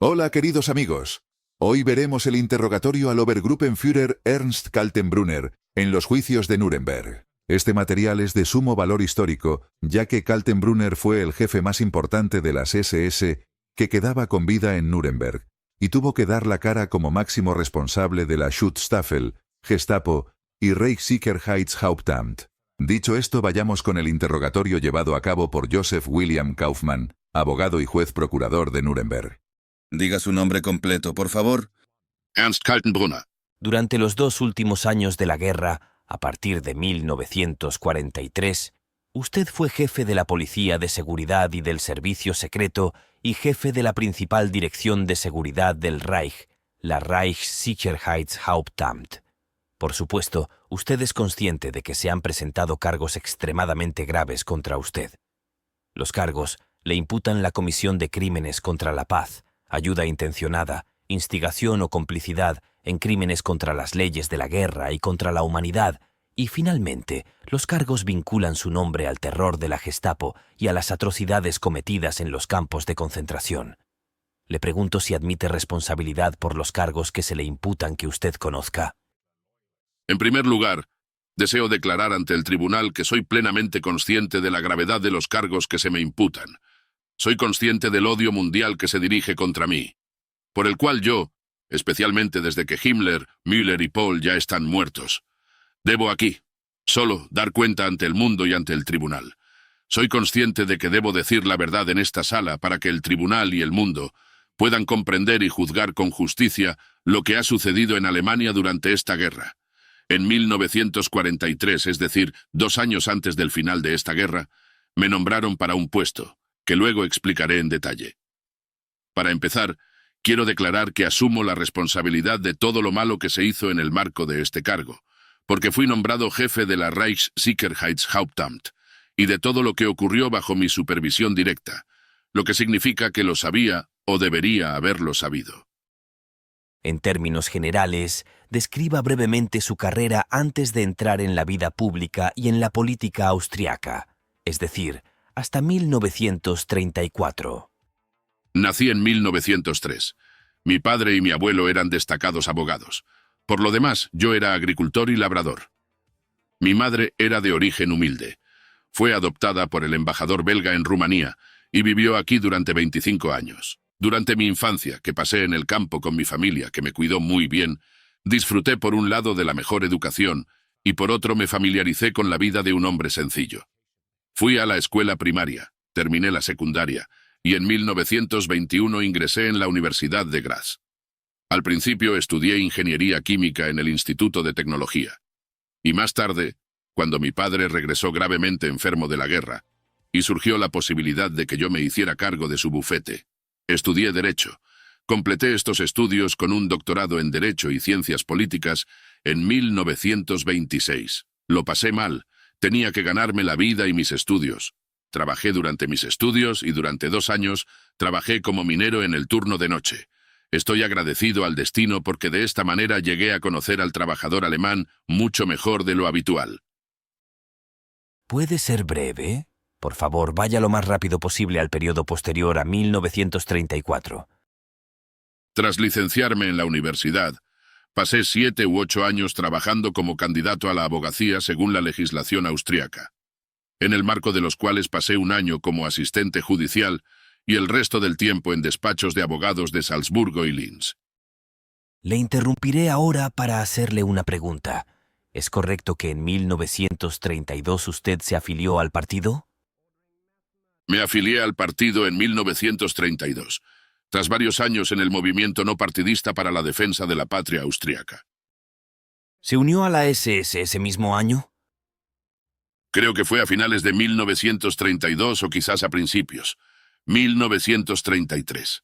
Hola, queridos amigos. Hoy veremos el interrogatorio al Obergruppenführer Ernst Kaltenbrunner en los juicios de Nuremberg. Este material es de sumo valor histórico, ya que Kaltenbrunner fue el jefe más importante de las SS que quedaba con vida en Nuremberg, y tuvo que dar la cara como máximo responsable de la Schutzstaffel, Gestapo y Reichssicherheitshauptamt. Dicho esto, vayamos con el interrogatorio llevado a cabo por Joseph William Kaufmann, abogado y juez procurador de Nuremberg. Diga su nombre completo, por favor. Ernst Kaltenbrunner. Durante los 2 últimos años de la guerra, a partir de 1943, usted fue jefe de la Policía de Seguridad y del Servicio Secreto y jefe de la principal dirección de seguridad del Reich, la Reichssicherheitshauptamt. Por supuesto, usted es consciente de que se han presentado cargos extremadamente graves contra usted. Los cargos le imputan la comisión de crímenes contra la paz, ayuda intencionada, instigación o complicidad en crímenes contra las leyes de la guerra y contra la humanidad, y finalmente, los cargos vinculan su nombre al terror de la Gestapo y a las atrocidades cometidas en los campos de concentración. Le pregunto si admite responsabilidad por los cargos que se le imputan que usted conozca. En primer lugar, deseo declarar ante el tribunal que soy plenamente consciente de la gravedad de los cargos que se me imputan. Soy consciente del odio mundial que se dirige contra mí, por el cual yo, especialmente desde que Himmler, Müller y Pohl ya están muertos, debo aquí, solo, dar cuenta ante el mundo y ante el tribunal. Soy consciente de que debo decir la verdad en esta sala para que el tribunal y el mundo puedan comprender y juzgar con justicia lo que ha sucedido en Alemania durante esta guerra. En 1943, es decir, 2 años antes del final de esta guerra, me nombraron para un puesto, que luego explicaré en detalle. Para empezar, quiero declarar que asumo la responsabilidad de todo lo malo que se hizo en el marco de este cargo, porque fui nombrado jefe de la Reichssicherheitshauptamt y de todo lo que ocurrió bajo mi supervisión directa, lo que significa que lo sabía o debería haberlo sabido. En términos generales, describa brevemente su carrera antes de entrar en la vida pública y en la política austriaca, es decir, hasta 1934. Nací en 1903. Mi padre y mi abuelo eran destacados abogados. Por lo demás, yo era agricultor y labrador. Mi madre era de origen humilde. Fue adoptada por el embajador belga en Rumanía y vivió aquí durante 25 años. Durante mi infancia, que pasé en el campo con mi familia, que me cuidó muy bien, disfruté por un lado de la mejor educación y por otro me familiaricé con la vida de un hombre sencillo. Fui a la escuela primaria, terminé la secundaria y en 1921 ingresé en la Universidad de Graz. Al principio estudié ingeniería química en el Instituto de Tecnología. Y más tarde, cuando mi padre regresó gravemente enfermo de la guerra, y surgió la posibilidad de que yo me hiciera cargo de su bufete, estudié Derecho. Completé estos estudios con un doctorado en Derecho y Ciencias Políticas en 1926. Lo pasé mal. Tenía que ganarme la vida y mis estudios. Trabajé durante mis estudios y durante 2 años trabajé como minero en el turno de noche. Estoy agradecido al destino porque de esta manera llegué a conocer al trabajador alemán mucho mejor de lo habitual. ¿Puede ser breve? Por favor, vaya lo más rápido posible al periodo posterior a 1934. Tras licenciarme en la universidad, pasé 7 u 8 años trabajando como candidato a la abogacía según la legislación austríaca, en el marco de los cuales pasé 1 año como asistente judicial y el resto del tiempo en despachos de abogados de Salzburgo y Linz. Le interrumpiré ahora para hacerle una pregunta. ¿Es correcto que en 1932 usted se afilió al partido? Me afilié al partido en 1932, tras varios años en el movimiento no partidista para la defensa de la patria austríaca. ¿Se unió a la SS ese mismo año? Creo que fue a finales de 1932 o quizás a principios. 1933.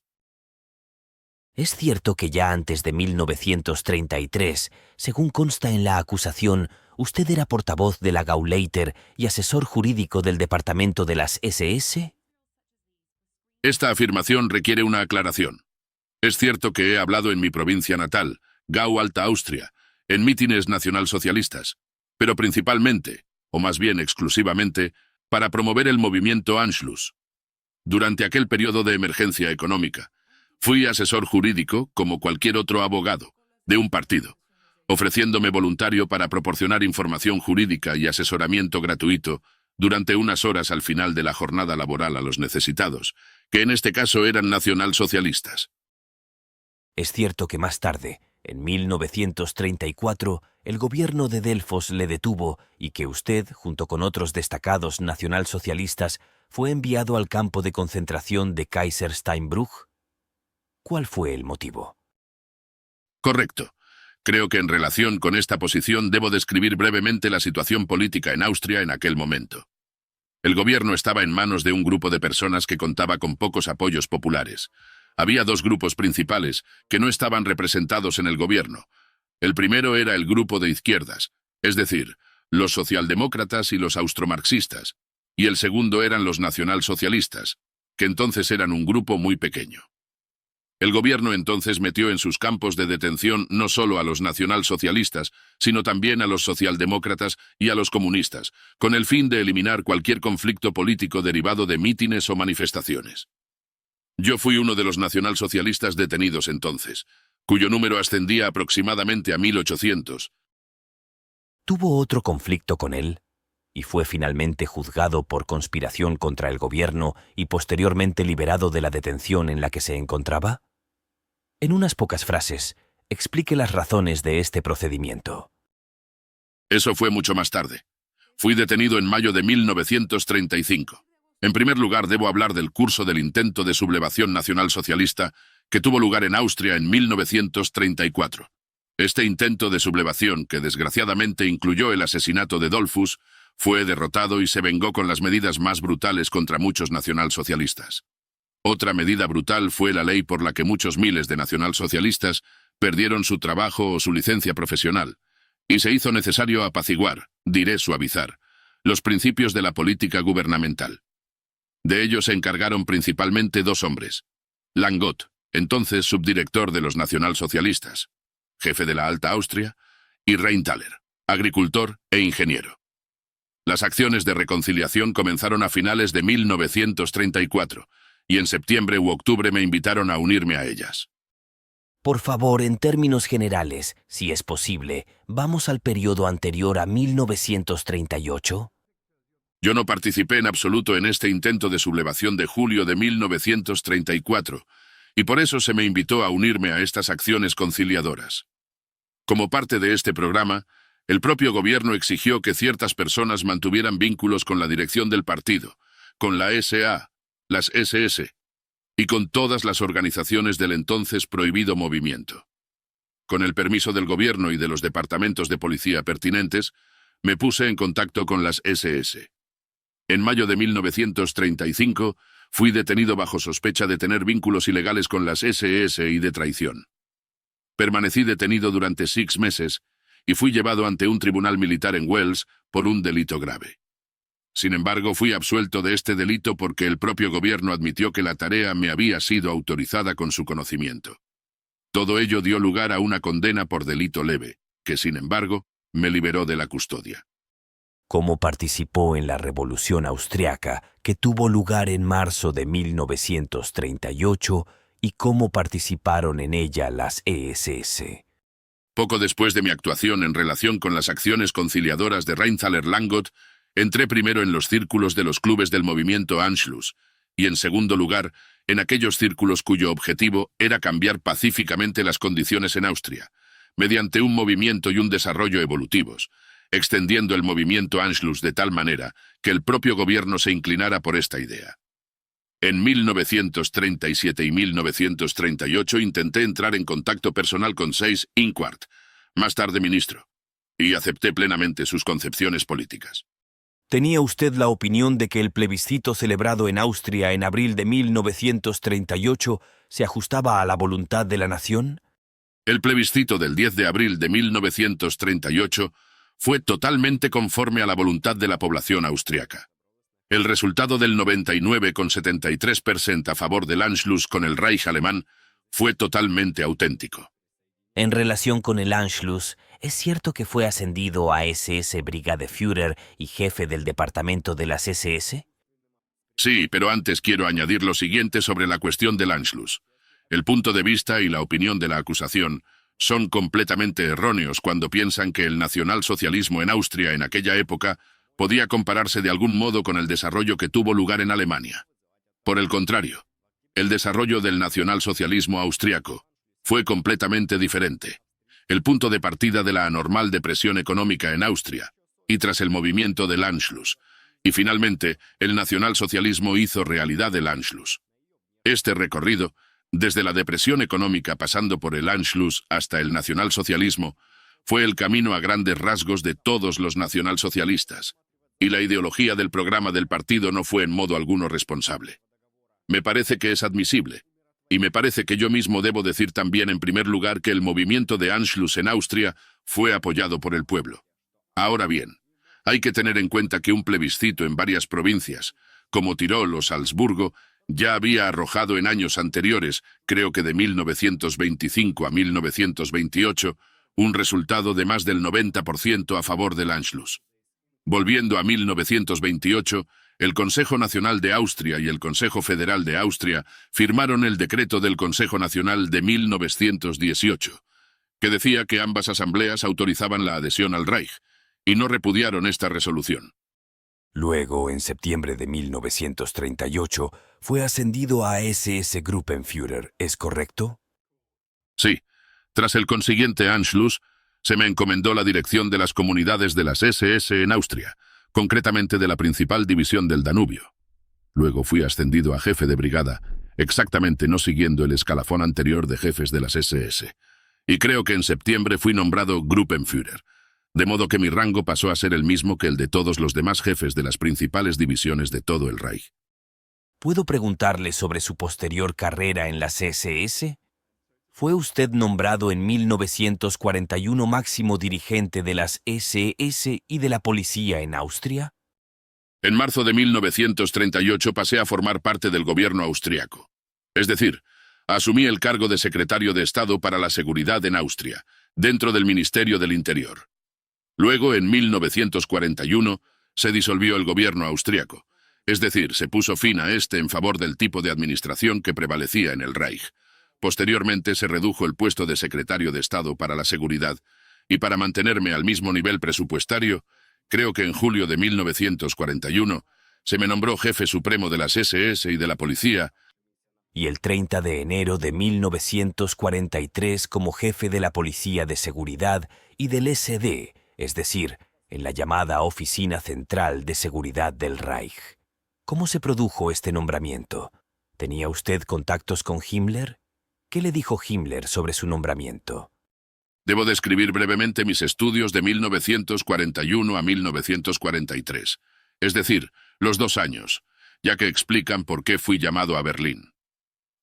Es cierto que ya antes de 1933, según consta en la acusación, usted era portavoz de la Gauleiter y asesor jurídico del departamento de las SS. Esta afirmación requiere una aclaración. Es cierto que he hablado en mi provincia natal, Gau Alta Austria, en mítines nacionalsocialistas, pero principalmente, o más bien exclusivamente, para promover el movimiento Anschluss. Durante aquel periodo de emergencia económica, Fui asesor jurídico, como cualquier otro abogado, de un partido, ofreciéndome voluntario para proporcionar información jurídica y asesoramiento gratuito durante unas horas al final de la jornada laboral a los necesitados, que en este caso eran nacionalsocialistas. Es cierto que más tarde, en 1934, el gobierno de Delfos le detuvo y que usted, junto con otros destacados nacionalsocialistas, fue enviado al campo de concentración de Kaisersteinbruch. ¿Cuál fue el motivo? Correcto. Creo que en relación con esta posición debo describir brevemente la situación política en Austria en aquel momento. El gobierno estaba en manos de un grupo de personas que contaba con pocos apoyos populares. Había dos grupos principales que no estaban representados en el gobierno. El primero era el grupo de izquierdas, es decir, los socialdemócratas y los austromarxistas, y el segundo eran los nacionalsocialistas, que entonces eran un grupo muy pequeño. El gobierno entonces metió en sus campos de detención no solo a los nacionalsocialistas, sino también a los socialdemócratas y a los comunistas, con el fin de eliminar cualquier conflicto político derivado de mítines o manifestaciones. Yo fui uno de los nacionalsocialistas detenidos entonces, cuyo número ascendía aproximadamente a 1800. ¿Tuvo otro conflicto con él? ¿Y fue finalmente juzgado por conspiración contra el gobierno y posteriormente liberado de la detención en la que se encontraba? En unas pocas frases, explique las razones de este procedimiento. Eso fue mucho más tarde. Fui detenido en mayo de 1935. En primer lugar, debo hablar del curso del intento de sublevación nacionalsocialista que tuvo lugar en Austria en 1934. Este intento de sublevación, que desgraciadamente incluyó el asesinato de Dollfuss, fue derrotado y se vengó con las medidas más brutales contra muchos nacionalsocialistas. Otra medida brutal fue la ley por la que muchos miles de nacionalsocialistas perdieron su trabajo o su licencia profesional, y se hizo necesario apaciguar, diré suavizar, los principios de la política gubernamental. De ello se encargaron principalmente dos hombres: Langot, entonces subdirector de los nacionalsocialistas, jefe de la Alta Austria, y Rheintaler, agricultor e ingeniero. Las acciones de reconciliación comenzaron a finales de 1934, y en septiembre u octubre me invitaron a unirme a ellas. Por favor, en términos generales, si es posible, vamos al periodo anterior a 1938. Yo no participé en absoluto en este intento de sublevación de julio de 1934, y por eso se me invitó a unirme a estas acciones conciliadoras. Como parte de este programa, el propio gobierno exigió que ciertas personas mantuvieran vínculos con la dirección del partido, con la SA, las SS, y con todas las organizaciones del entonces prohibido movimiento. Con el permiso del gobierno y de los departamentos de policía pertinentes, me puse en contacto con las SS. En mayo de 1935, fui detenido bajo sospecha de tener vínculos ilegales con las SS y de traición. Permanecí detenido durante 6 meses y fui llevado ante un tribunal militar en Wels por un delito grave. Sin embargo, fui absuelto de este delito porque el propio gobierno admitió que la tarea me había sido autorizada con su conocimiento. Todo ello dio lugar a una condena por delito leve, que sin embargo, me liberó de la custodia. ¿Cómo participó en la Revolución Austriaca que tuvo lugar en marzo de 1938 y cómo participaron en ella las SS? Poco después de mi actuación en relación con las acciones conciliadoras de Rheintaler-Langot, entré primero en los círculos de los clubes del movimiento Anschluss, y en segundo lugar, en aquellos círculos cuyo objetivo era cambiar pacíficamente las condiciones en Austria, mediante un movimiento y un desarrollo evolutivos, extendiendo el movimiento Anschluss de tal manera que el propio gobierno se inclinara por esta idea. En 1937 y 1938 intenté entrar en contacto personal con Seyss-Inquart, más tarde ministro, y acepté plenamente sus concepciones políticas. ¿Tenía usted la opinión de que el plebiscito celebrado en Austria en abril de 1938 se ajustaba a la voluntad de la nación? El plebiscito del 10 de abril de 1938 fue totalmente conforme a la voluntad de la población austriaca. El resultado del 99,73% a favor del Anschluss con el Reich alemán fue totalmente auténtico. En relación con el Anschluss, ¿es cierto que fue ascendido a SS Brigadeführer y jefe del departamento de las SS? Sí, pero antes quiero añadir lo siguiente sobre la cuestión del Anschluss. El punto de vista y la opinión de la acusación son completamente erróneos cuando piensan que el nacionalsocialismo en Austria en aquella época podía compararse de algún modo con el desarrollo que tuvo lugar en Alemania. Por el contrario, el desarrollo del nacionalsocialismo austriaco fue completamente diferente. El punto de partida de la anormal depresión económica en Austria, y tras el movimiento del Anschluss, y finalmente el nacionalsocialismo hizo realidad el Anschluss. Este recorrido, desde la depresión económica pasando por el Anschluss hasta el nacionalsocialismo, fue el camino a grandes rasgos de todos los nacionalsocialistas, y la ideología del programa del partido no fue en modo alguno responsable. Me parece que es admisible, y me parece que yo mismo debo decir también en primer lugar que el movimiento de Anschluss en Austria fue apoyado por el pueblo. Ahora bien, hay que tener en cuenta que un plebiscito en varias provincias, como Tirol o Salzburgo, ya había arrojado en años anteriores, creo que de 1925 a 1928, un resultado de más del 90% a favor del Anschluss. Volviendo a 1928, el Consejo Nacional de Austria y el Consejo Federal de Austria firmaron el decreto del Consejo Nacional de 1918, que decía que ambas asambleas autorizaban la adhesión al Reich, y no repudiaron esta resolución. Luego, en septiembre de 1938, fue ascendido a SS Gruppenführer, ¿es correcto? Sí, tras el consiguiente Anschluss, se me encomendó la dirección de las comunidades de las SS en Austria, concretamente de la principal división del Danubio. Luego fui ascendido a jefe de brigada, exactamente no siguiendo el escalafón anterior de jefes de las SS. Y creo que en septiembre fui nombrado Gruppenführer, de modo que mi rango pasó a ser el mismo que el de todos los demás jefes de las principales divisiones de todo el Reich. ¿Puedo preguntarle sobre su posterior carrera en las SS? ¿Fue usted nombrado en 1941 máximo dirigente de las SS y de la policía en Austria? En marzo de 1938 pasé a formar parte del gobierno austriaco. Es decir, asumí el cargo de secretario de Estado para la Seguridad en Austria, dentro del Ministerio del Interior. Luego, en 1941, se disolvió el gobierno austriaco, es decir, se puso fin a este en favor del tipo de administración que prevalecía en el Reich. Posteriormente se redujo el puesto de secretario de Estado para la Seguridad, y para mantenerme al mismo nivel presupuestario, creo que en julio de 1941 se me nombró jefe supremo de las SS y de la policía, Y el 30 de enero de 1943 como jefe de la Policía de Seguridad y del SD, es decir, en la llamada Oficina Central de Seguridad del Reich. ¿Cómo se produjo este nombramiento? ¿Tenía usted contactos con Himmler? ¿Qué le dijo Himmler sobre su nombramiento? Debo describir brevemente mis estudios de 1941 a 1943, es decir, los 2 años, ya que explican por qué fui llamado a Berlín.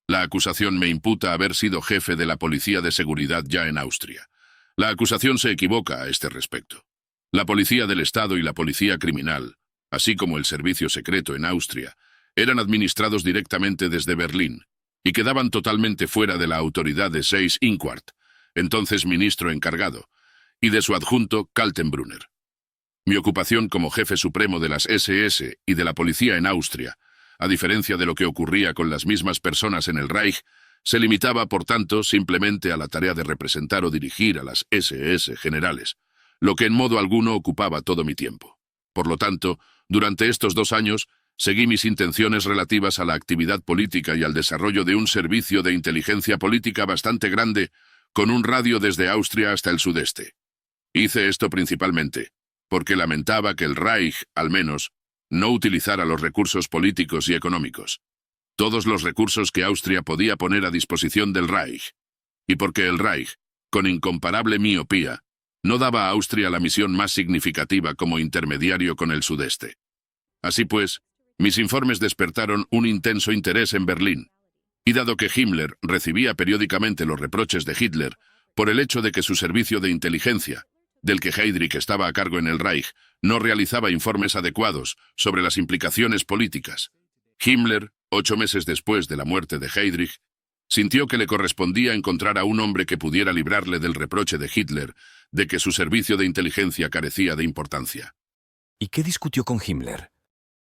La acusación me imputa haber sido jefe de la Policía de Seguridad ya en Austria. La acusación se equivoca a este respecto. La Policía del Estado y la Policía Criminal, así como el Servicio Secreto en Austria, eran administrados directamente desde Berlín y quedaban totalmente fuera de la autoridad de Seyss-Inquart, entonces ministro encargado, y de su adjunto Kaltenbrunner. Mi ocupación como jefe supremo de las SS y de la policía en Austria, a diferencia de lo que ocurría con las mismas personas en el Reich, se limitaba, por tanto, simplemente a la tarea de representar o dirigir a las SS generales, lo que en modo alguno ocupaba todo mi tiempo. Por lo tanto, durante estos 2 años, seguí mis intenciones relativas a la actividad política y al desarrollo de un servicio de inteligencia política bastante grande, con un radio desde Austria hasta el sudeste. Hice esto principalmente porque lamentaba que el Reich, al menos, no utilizara los recursos políticos y económicos, todos los recursos que Austria podía poner a disposición del Reich, y porque el Reich, con incomparable miopía, no daba a Austria la misión más significativa como intermediario con el sudeste. Así pues, mis informes despertaron un intenso interés en Berlín, y dado que Himmler recibía periódicamente los reproches de Hitler por el hecho de que su servicio de inteligencia, del que Heydrich estaba a cargo en el Reich, no realizaba informes adecuados sobre las implicaciones políticas, Himmler, 8 meses después de la muerte de Heydrich, sintió que le correspondía encontrar a un hombre que pudiera librarle del reproche de Hitler de que su servicio de inteligencia carecía de importancia. ¿Y qué discutió con Himmler?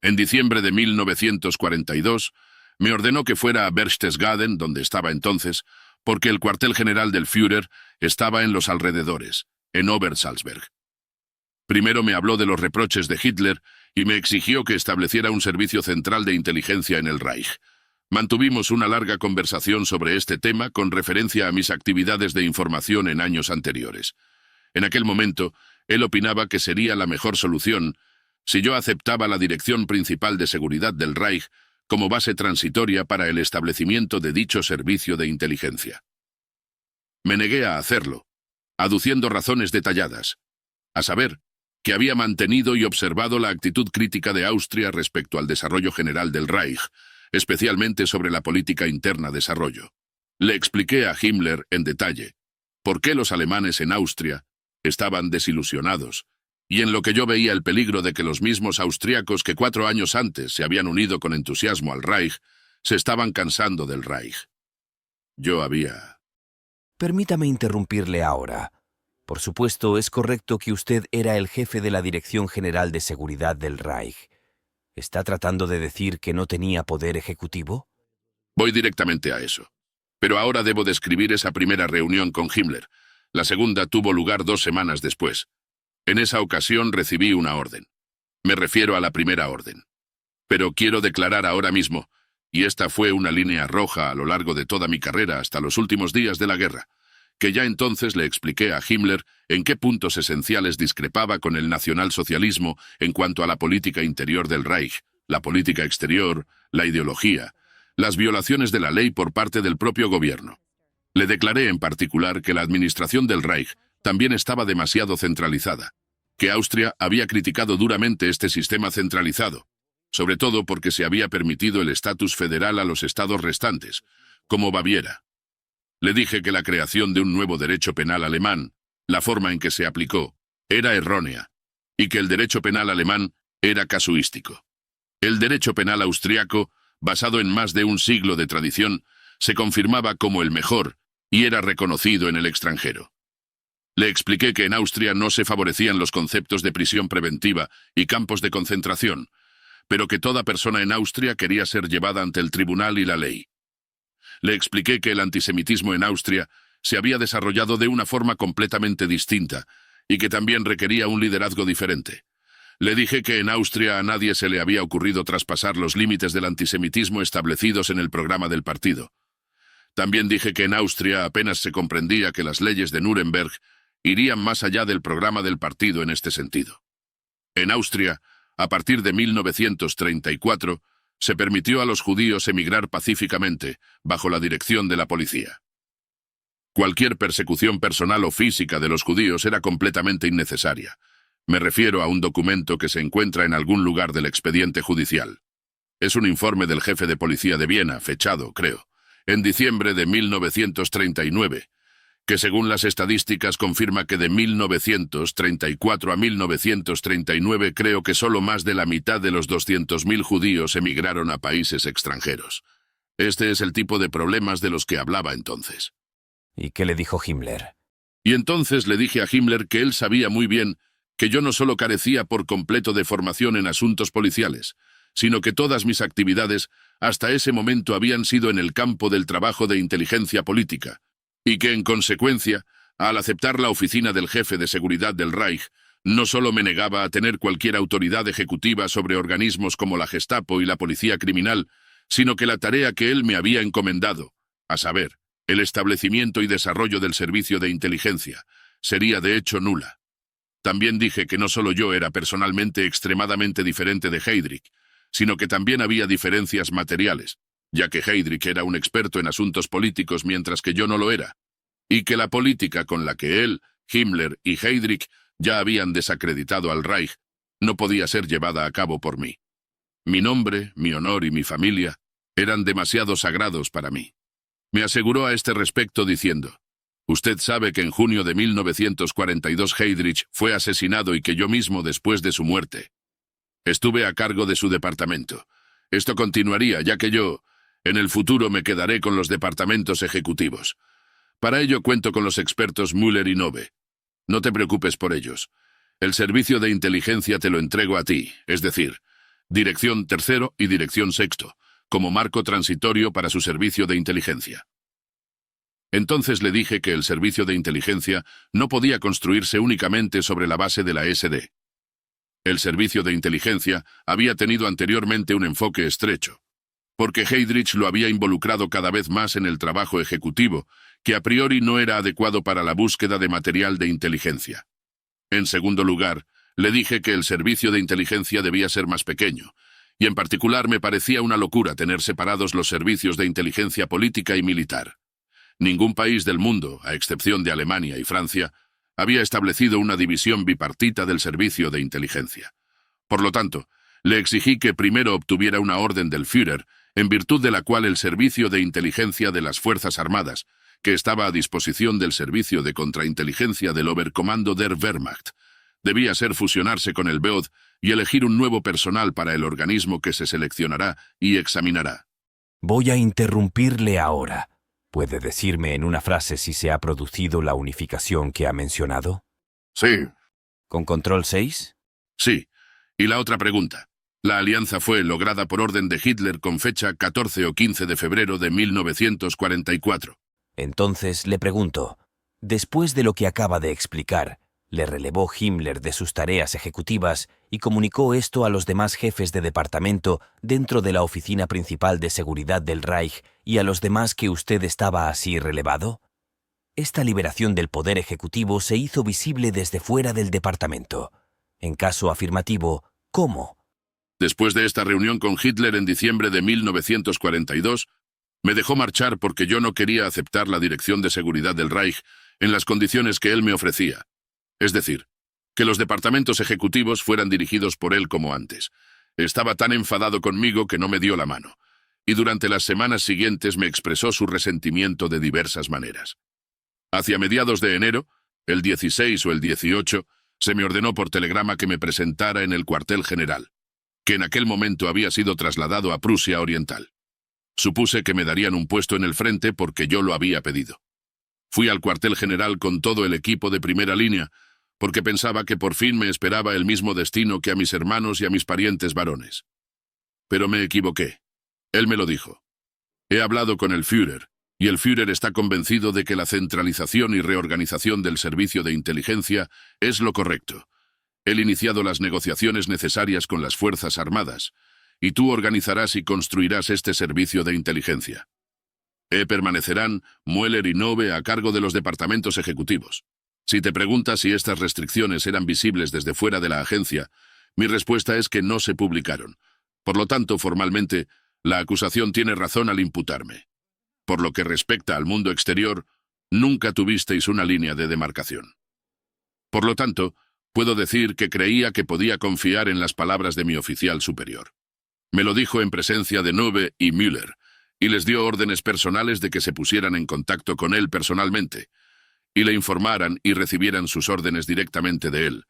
En diciembre de 1942, Me ordenó que fuera a Berchtesgaden, donde estaba entonces, porque el cuartel general del Führer estaba en los alrededores, en Obersalzberg. Primero me habló de los reproches de Hitler y me exigió que estableciera un servicio central de inteligencia en el Reich. Mantuvimos una larga conversación sobre este tema con referencia a mis actividades de información en años anteriores. En aquel momento, él opinaba que sería la mejor solución si yo aceptaba la Dirección Principal de Seguridad del Reich como base transitoria para el establecimiento de dicho servicio de inteligencia. Me negué a hacerlo, aduciendo razones detalladas, a saber, que había mantenido y observado la actitud crítica de Austria respecto al desarrollo general del Reich, especialmente sobre la política interna desarrollo. Le expliqué a Himmler en detalle por qué los alemanes en Austria estaban desilusionados, y en lo que yo veía el peligro de que los mismos austriacos que 4 años antes se habían unido con entusiasmo al Reich, se estaban cansando del Reich. Yo había... Permítame interrumpirle ahora. Por supuesto, es correcto que usted era el jefe de la Dirección General de Seguridad del Reich. ¿Está tratando de decir que no tenía poder ejecutivo? Voy directamente a eso. Pero ahora debo describir esa primera reunión con Himmler. La segunda tuvo lugar 2 semanas después. En esa ocasión recibí una orden. Me refiero a la primera orden. Pero quiero declarar ahora mismo, y esta fue una línea roja a lo largo de toda mi carrera hasta los últimos días de la guerra, que ya entonces le expliqué a Himmler en qué puntos esenciales discrepaba con el nacionalsocialismo en cuanto a la política interior del Reich, la política exterior, la ideología, las violaciones de la ley por parte del propio gobierno. Le declaré en particular que la administración del Reich también estaba demasiado centralizada, que Austria había criticado duramente este sistema centralizado, sobre todo porque se había permitido el estatus federal a los estados restantes, como Baviera. Le dije que la creación de un nuevo derecho penal alemán, la forma en que se aplicó, era errónea, y que el derecho penal alemán era casuístico. El derecho penal austriaco, basado en más de un siglo de tradición, se confirmaba como el mejor y era reconocido en el extranjero. Le expliqué que en Austria no se favorecían los conceptos de prisión preventiva y campos de concentración, pero que toda persona en Austria quería ser llevada ante el tribunal y la ley. Le expliqué que el antisemitismo en Austria se había desarrollado de una forma completamente distinta y que también requería un liderazgo diferente. Le dije que en Austria a nadie se le había ocurrido traspasar los límites del antisemitismo establecidos en el programa del partido. También dije que en Austria apenas se comprendía que las leyes de Nuremberg irían más allá del programa del partido en este sentido. En Austria, a partir de 1934, se permitió a los judíos emigrar pacíficamente, bajo la dirección de la policía. Cualquier persecución personal o física de los judíos era completamente innecesaria. Me refiero a un documento que se encuentra en algún lugar del expediente judicial. Es un informe del jefe de policía de Viena, fechado, creo, en diciembre de 1939, que según las estadísticas confirma que de 1934 a 1939 creo que solo más de la mitad de los 200.000 judíos emigraron a países extranjeros. Este es el tipo de problemas de los que hablaba entonces. ¿Y qué le dijo Himmler? Y entonces le dije a Himmler que él sabía muy bien que yo no solo carecía por completo de formación en asuntos policiales, sino que todas mis actividades hasta ese momento habían sido en el campo del trabajo de inteligencia política, y que, en consecuencia, al aceptar la oficina del jefe de seguridad del Reich, no solo me negaba a tener cualquier autoridad ejecutiva sobre organismos como la Gestapo y la policía criminal, sino que la tarea que él me había encomendado, a saber, el establecimiento y desarrollo del servicio de inteligencia, sería de hecho nula. También dije que no solo yo era personalmente extremadamente diferente de Heydrich, sino que también había diferencias materiales, ya que Heydrich era un experto en asuntos políticos mientras que yo no lo era, y que la política con la que él, Himmler y Heydrich ya habían desacreditado al Reich no podía ser llevada a cabo por mí. Mi nombre, mi honor y mi familia eran demasiado sagrados para mí. Me aseguró a este respecto diciendo: «Usted sabe que en junio de 1942 Heydrich fue asesinado y que yo mismo, después de su muerte, estuve a cargo de su departamento. Esto continuaría, ya que yo, en el futuro, me quedaré con los departamentos ejecutivos. Para ello cuento con los expertos Müller y Nove. No te preocupes por ellos. El servicio de inteligencia te lo entrego a ti, es decir, Dirección Tercero y Dirección Sexto, como marco transitorio para su servicio de inteligencia. Entonces le dije que el servicio de inteligencia no podía construirse únicamente sobre la base de la SD. El servicio de inteligencia había tenido anteriormente un enfoque estrecho, porque Heydrich lo había involucrado cada vez más en el trabajo ejecutivo, que a priori no era adecuado para la búsqueda de material de inteligencia. En segundo lugar, le dije que el servicio de inteligencia debía ser más pequeño, y en particular me parecía una locura tener separados los servicios de inteligencia política y militar. Ningún país del mundo, a excepción de Alemania y Francia, había establecido una división bipartita del servicio de inteligencia. Por lo tanto, le exigí que primero obtuviera una orden del Führer, en virtud de la cual el servicio de inteligencia de las Fuerzas Armadas, que estaba a disposición del servicio de contrainteligencia del Oberkommando der Wehrmacht, debía fusionarse con el BOD y elegir un nuevo personal para el organismo que se seleccionará y examinará. Voy a interrumpirle ahora. ¿Puede decirme en una frase si se ha producido la unificación que ha mencionado? Sí. ¿Con control 6? Sí. Y la otra pregunta. La alianza fue lograda por orden de Hitler con fecha 14 o 15 de febrero de 1944. Entonces le pregunto, después de lo que acaba de explicar, ¿le relevó Himmler de sus tareas ejecutivas y comunicó esto a los demás jefes de departamento dentro de la Oficina Principal de Seguridad del Reich y a los demás que usted estaba así relevado? Esta liberación del poder ejecutivo se hizo visible desde fuera del departamento. En caso afirmativo, ¿cómo? Después de esta reunión con Hitler en diciembre de 1942, me dejó marchar porque yo no quería aceptar la dirección de seguridad del Reich en las condiciones que él me ofrecía. Es decir, que los departamentos ejecutivos fueran dirigidos por él como antes. Estaba tan enfadado conmigo que no me dio la mano, y durante las semanas siguientes me expresó su resentimiento de diversas maneras. Hacia mediados de enero, el 16 o el 18, se me ordenó por telegrama que me presentara en el cuartel general, que en aquel momento había sido trasladado a Prusia Oriental. Supuse que me darían un puesto en el frente porque yo lo había pedido. Fui al cuartel general con todo el equipo de primera línea, porque pensaba que por fin me esperaba el mismo destino que a mis hermanos y a mis parientes varones. Pero me equivoqué. Él me lo dijo. He hablado con el Führer, y el Führer está convencido de que la centralización y reorganización del servicio de inteligencia es lo correcto. Él ha iniciado las negociaciones necesarias con las Fuerzas Armadas, y tú organizarás y construirás este servicio de inteligencia. Permanecerán Müller y Nove a cargo de los departamentos ejecutivos. Si te preguntas si estas restricciones eran visibles desde fuera de la agencia, mi respuesta es que no se publicaron. Por lo tanto, formalmente, la acusación tiene razón al imputarme. Por lo que respecta al mundo exterior, nunca tuvisteis una línea de demarcación. Por lo tanto, puedo decir que creía que podía confiar en las palabras de mi oficial superior. Me lo dijo en presencia de Nove y Müller, y les dio órdenes personales de que se pusieran en contacto con él personalmente, y le informaran y recibieran sus órdenes directamente de él,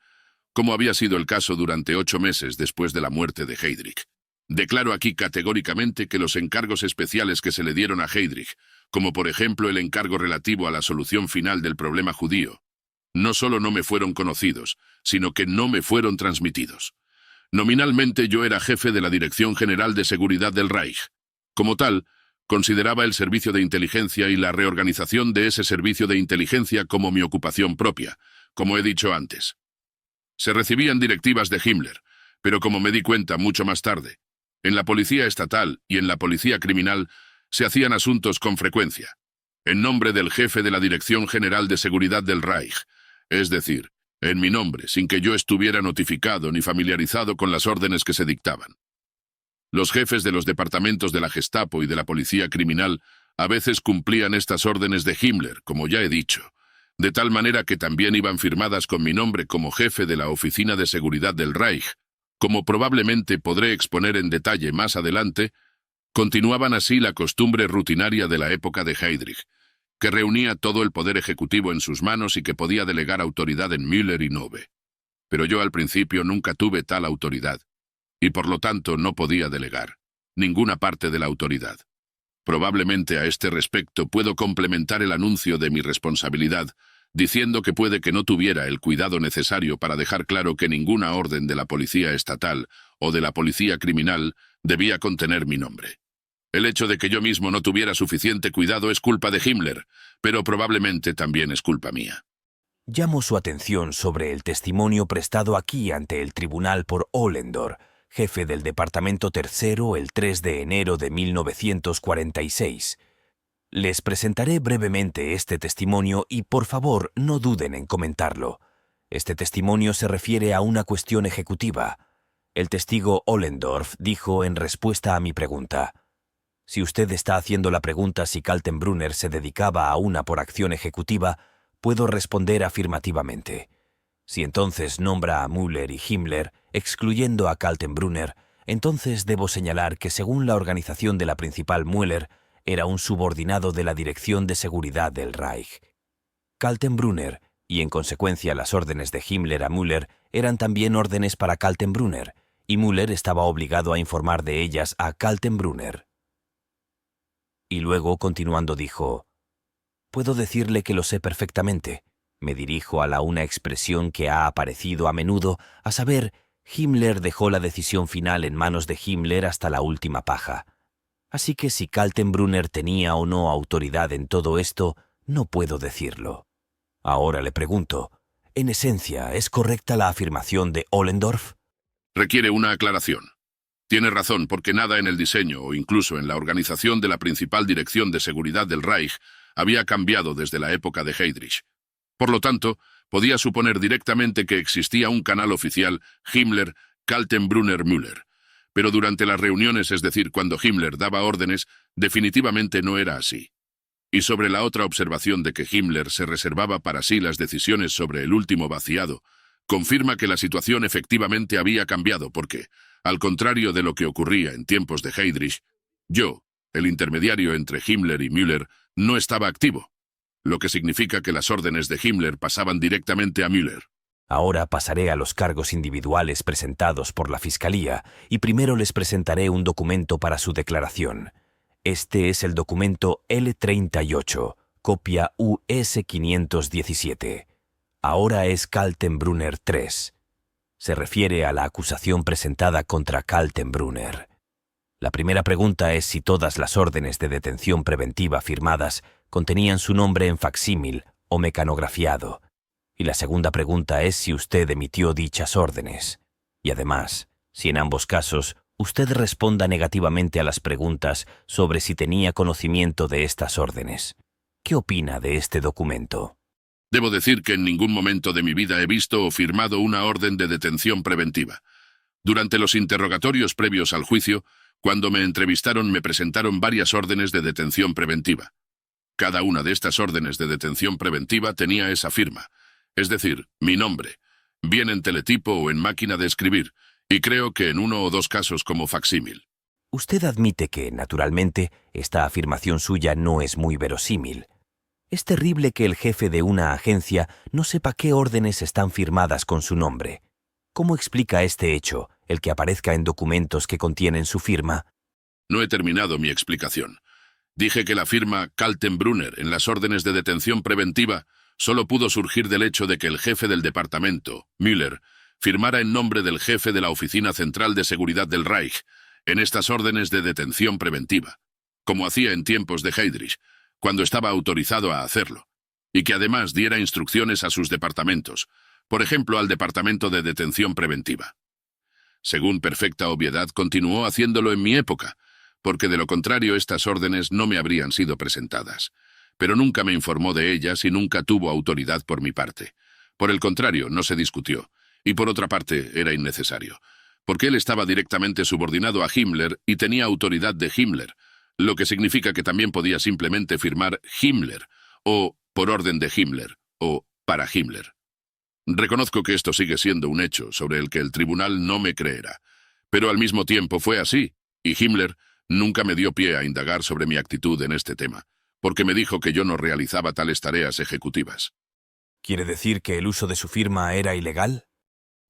como había sido el caso durante 8 meses después de la muerte de Heydrich. Declaro aquí categóricamente que los encargos especiales que se le dieron a Heydrich, como por ejemplo el encargo relativo a la solución final del problema judío, no solo no me fueron conocidos, sino que no me fueron transmitidos. Nominalmente yo era jefe de la Dirección General de Seguridad del Reich. Como tal, consideraba el servicio de inteligencia y la reorganización de ese servicio de inteligencia como mi ocupación propia, como he dicho antes. Se recibían directivas de Himmler, pero como me di cuenta mucho más tarde, en la policía estatal y en la policía criminal se hacían asuntos con frecuencia, en nombre del jefe de la Dirección General de Seguridad del Reich, es decir, en mi nombre, sin que yo estuviera notificado ni familiarizado con las órdenes que se dictaban. Los jefes de los departamentos de la Gestapo y de la policía criminal a veces cumplían estas órdenes de Himmler, como ya he dicho, de tal manera que también iban firmadas con mi nombre como jefe de la Oficina de Seguridad del Reich. Como probablemente podré exponer en detalle más adelante, continuaban así la costumbre rutinaria de la época de Heydrich, que reunía todo el poder ejecutivo en sus manos y que podía delegar autoridad en Müller y Nove. Pero yo al principio nunca tuve tal autoridad, y por lo tanto no podía delegar ninguna parte de la autoridad. Probablemente a este respecto puedo complementar el anuncio de mi responsabilidad, diciendo que puede que no tuviera el cuidado necesario para dejar claro que ninguna orden de la policía estatal o de la policía criminal debía contener mi nombre. El hecho de que yo mismo no tuviera suficiente cuidado es culpa de Himmler, pero probablemente también es culpa mía. Llamo su atención sobre el testimonio prestado aquí ante el tribunal por Ollendorf, jefe del Departamento Tercero el 3 de enero de 1946. Les presentaré brevemente este testimonio y por favor no duden en comentarlo. Este testimonio se refiere a una cuestión ejecutiva. El testigo Ollendorf dijo en respuesta a mi pregunta: si usted está haciendo la pregunta si Kaltenbrunner se dedicaba a una por acción ejecutiva, puedo responder afirmativamente. Si entonces nombra a Müller y Himmler, excluyendo a Kaltenbrunner, entonces debo señalar que según la organización de la principal Müller, era un subordinado de la Dirección de Seguridad del Reich. Kaltenbrunner, y en consecuencia las órdenes de Himmler a Müller, eran también órdenes para Kaltenbrunner, y Müller estaba obligado a informar de ellas a Kaltenbrunner. Y luego, continuando, dijo: puedo decirle que lo sé perfectamente. Me dirijo a una expresión que ha aparecido a menudo, a saber, Himmler dejó la decisión final en manos de Himmler hasta la última paja. Así que si Kaltenbrunner tenía o no autoridad en todo esto, no puedo decirlo. Ahora le pregunto, en esencia, ¿es correcta la afirmación de Ollendorf? Requiere una aclaración. Tiene razón, porque nada en el diseño o incluso en la organización de la principal Dirección de Seguridad del Reich había cambiado desde la época de Heydrich. Por lo tanto, podía suponer directamente que existía un canal oficial Himmler, Kaltenbrunner, Müller. Pero durante las reuniones, es decir, cuando Himmler daba órdenes, definitivamente no era así. Y sobre la otra observación de que Himmler se reservaba para sí las decisiones sobre el último vaciado, confirma que la situación efectivamente había cambiado porque, al contrario de lo que ocurría en tiempos de Heydrich, yo, el intermediario entre Himmler y Müller, no estaba activo, lo que significa que las órdenes de Himmler pasaban directamente a Müller. Ahora pasaré a los cargos individuales presentados por la Fiscalía y primero les presentaré un documento para su declaración. Este es el documento L38, copia US 517. Ahora es Kaltenbrunner 3. Se refiere a la acusación presentada contra Kaltenbrunner. La primera pregunta es si todas las órdenes de detención preventiva firmadas contenían su nombre en facsímil o mecanografiado. Y la segunda pregunta es si usted emitió dichas órdenes. Y además, si en ambos casos usted responda negativamente a las preguntas sobre si tenía conocimiento de estas órdenes. ¿Qué opina de este documento? Debo decir que en ningún momento de mi vida he visto o firmado una orden de detención preventiva. Durante los interrogatorios previos al juicio, cuando me entrevistaron me presentaron varias órdenes de detención preventiva. Cada una de estas órdenes de detención preventiva tenía esa firma, es decir, mi nombre, bien en teletipo o en máquina de escribir, y creo que en uno o dos casos como facsímil. Usted admite que, naturalmente, esta afirmación suya no es muy verosímil. Es terrible que el jefe de una agencia no sepa qué órdenes están firmadas con su nombre. ¿Cómo explica este hecho, el que aparezca en documentos que contienen su firma? No he terminado mi explicación. Dije que la firma Kaltenbrunner en las órdenes de detención preventiva solo pudo surgir del hecho de que el jefe del departamento, Müller, firmara en nombre del jefe de la Oficina Central de Seguridad del Reich en estas órdenes de detención preventiva, como hacía en tiempos de Heydrich, cuando estaba autorizado a hacerlo, y que además diera instrucciones a sus departamentos, por ejemplo al Departamento de Detención Preventiva. Según perfecta obviedad, continuó haciéndolo en mi época, porque de lo contrario estas órdenes no me habrían sido presentadas. Pero nunca me informó de ellas y nunca tuvo autoridad por mi parte. Por el contrario, no se discutió, y por otra parte era innecesario, porque él estaba directamente subordinado a Himmler y tenía autoridad de Himmler, lo que significa que también podía simplemente firmar Himmler, o por orden de Himmler, o para Himmler. Reconozco que esto sigue siendo un hecho sobre el que el tribunal no me creerá, pero al mismo tiempo fue así, y Himmler nunca me dio pie a indagar sobre mi actitud en este tema, porque me dijo que yo no realizaba tales tareas ejecutivas. ¿Quiere decir que el uso de su firma era ilegal?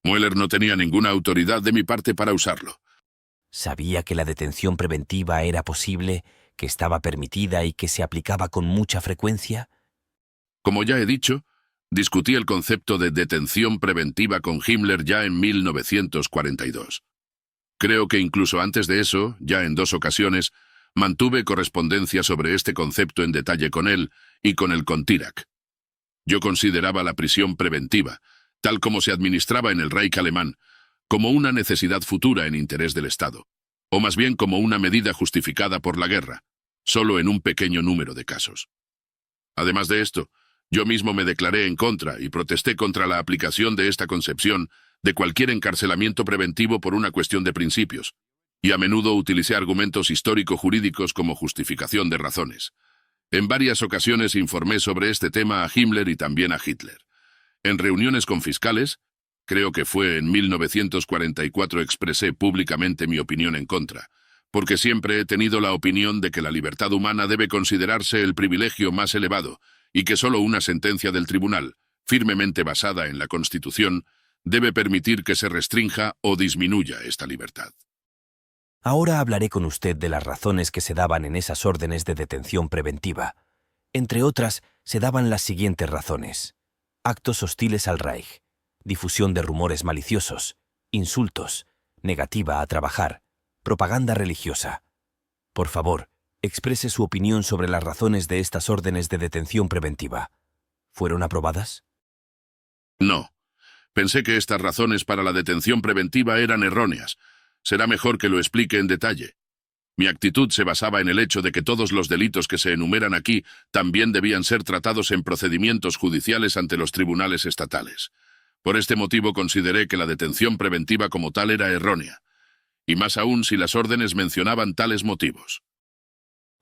Müller no tenía ninguna autoridad de mi parte para usarlo. ¿Sabía que la detención preventiva era posible, que estaba permitida y que se aplicaba con mucha frecuencia? Como ya he dicho, discutí el concepto de detención preventiva con Himmler ya en 1942. Creo que incluso antes de eso, ya en 2 ocasiones, Mantuve correspondencia sobre este concepto en detalle con él y con el Kontirac. Yo consideraba la prisión preventiva, tal como se administraba en el Reich alemán, como una necesidad futura en interés del Estado, o más bien como una medida justificada por la guerra, solo en un pequeño número de casos. Además de esto, yo mismo me declaré en contra y protesté contra la aplicación de esta concepción de cualquier encarcelamiento preventivo por una cuestión de principios, y a menudo utilicé argumentos histórico-jurídicos como justificación de razones. En varias ocasiones informé sobre este tema a Himmler y también a Hitler. En reuniones con fiscales, creo que fue en 1944, expresé públicamente mi opinión en contra, porque siempre he tenido la opinión de que la libertad humana debe considerarse el privilegio más elevado y que solo una sentencia del tribunal, firmemente basada en la Constitución, debe permitir que se restrinja o disminuya esta libertad. Ahora hablaré con usted de las razones que se daban en esas órdenes de detención preventiva. Entre otras, se daban las siguientes razones: actos hostiles al Reich, difusión de rumores maliciosos, insultos, negativa a trabajar, propaganda religiosa. Por favor, exprese su opinión sobre las razones de estas órdenes de detención preventiva. ¿Fueron aprobadas? No. Pensé que estas razones para la detención preventiva eran erróneas. Será mejor que lo explique en detalle. Mi actitud se basaba en el hecho de que todos los delitos que se enumeran aquí también debían ser tratados en procedimientos judiciales ante los tribunales estatales. Por este motivo consideré que la detención preventiva como tal era errónea, y más aún si las órdenes mencionaban tales motivos.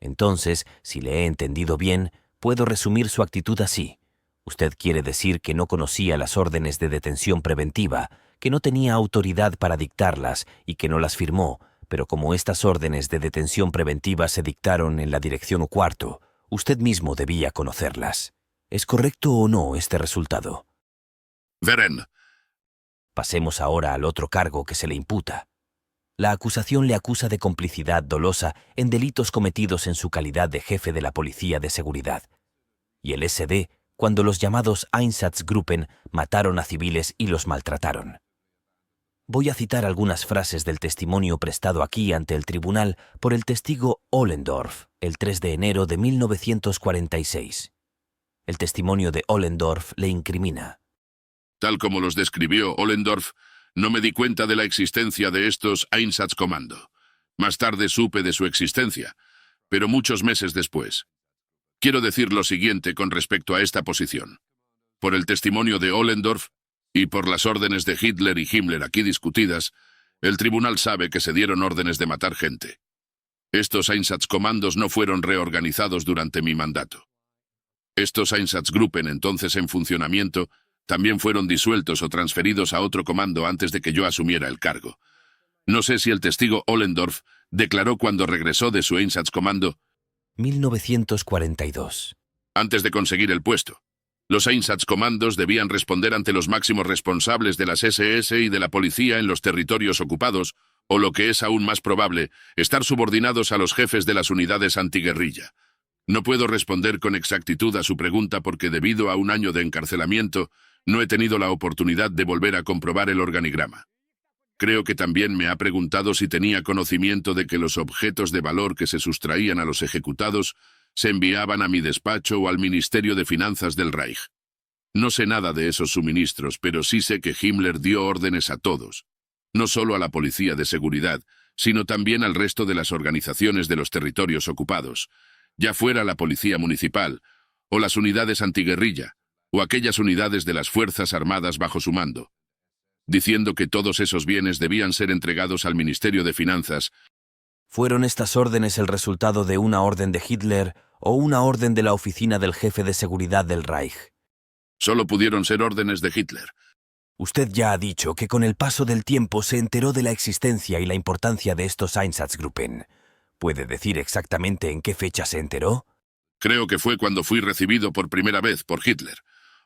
Entonces, si le he entendido bien, puedo resumir su actitud así. Usted quiere decir que no conocía las órdenes de detención preventiva, que no tenía autoridad para dictarlas y que no las firmó, pero como estas órdenes de detención preventiva se dictaron en la Dirección Cuarto, usted mismo debía conocerlas. ¿Es correcto o no este resultado? Veren. Pasemos ahora al otro cargo que se le imputa. La acusación le acusa de complicidad dolosa en delitos cometidos en su calidad de jefe de la Policía de Seguridad. Y el SD, cuando los llamados Einsatzgruppen mataron a civiles y los maltrataron. Voy a citar algunas frases del testimonio prestado aquí ante el tribunal por el testigo Ollendorf, el 3 de enero de 1946. El testimonio de Ollendorf le incrimina. Tal como los describió Ollendorf, no me di cuenta de la existencia de estos Einsatzkommando. Más tarde supe de su existencia, pero muchos meses después. Quiero decir lo siguiente con respecto a esta posición. Por el testimonio de Ollendorf y por las órdenes de Hitler y Himmler aquí discutidas, el tribunal sabe que se dieron órdenes de matar gente. Estos Einsatzkommandos no fueron reorganizados durante mi mandato. Estos Einsatzgruppen, entonces en funcionamiento, también fueron disueltos o transferidos a otro comando antes de que yo asumiera el cargo. No sé si el testigo Ollendorf declaró cuando regresó de su Einsatzkommando 1942. Antes de conseguir el puesto. Los Einsatzkommandos debían responder ante los máximos responsables de las SS y de la policía en los territorios ocupados, o lo que es aún más probable, estar subordinados a los jefes de las unidades antiguerrilla. No puedo responder con exactitud a su pregunta porque debido a un año de encarcelamiento, no he tenido la oportunidad de volver a comprobar el organigrama. Creo que también me ha preguntado si tenía conocimiento de que los objetos de valor que se sustraían a los ejecutados se enviaban a mi despacho o al Ministerio de Finanzas del Reich. No sé nada de esos suministros, pero sí sé que Himmler dio órdenes a todos, no solo a la Policía de Seguridad, sino también al resto de las organizaciones de los territorios ocupados, ya fuera la Policía Municipal, o las unidades antiguerrilla, o aquellas unidades de las Fuerzas Armadas bajo su mando, diciendo que todos esos bienes debían ser entregados al Ministerio de Finanzas. ¿Fueron estas órdenes el resultado de una orden de Hitler o una orden de la Oficina del Jefe de Seguridad del Reich? Solo pudieron ser órdenes de Hitler. Usted ya ha dicho que con el paso del tiempo se enteró de la existencia y la importancia de estos Einsatzgruppen. ¿Puede decir exactamente en qué fecha se enteró? Creo que fue cuando fui recibido por primera vez por Hitler,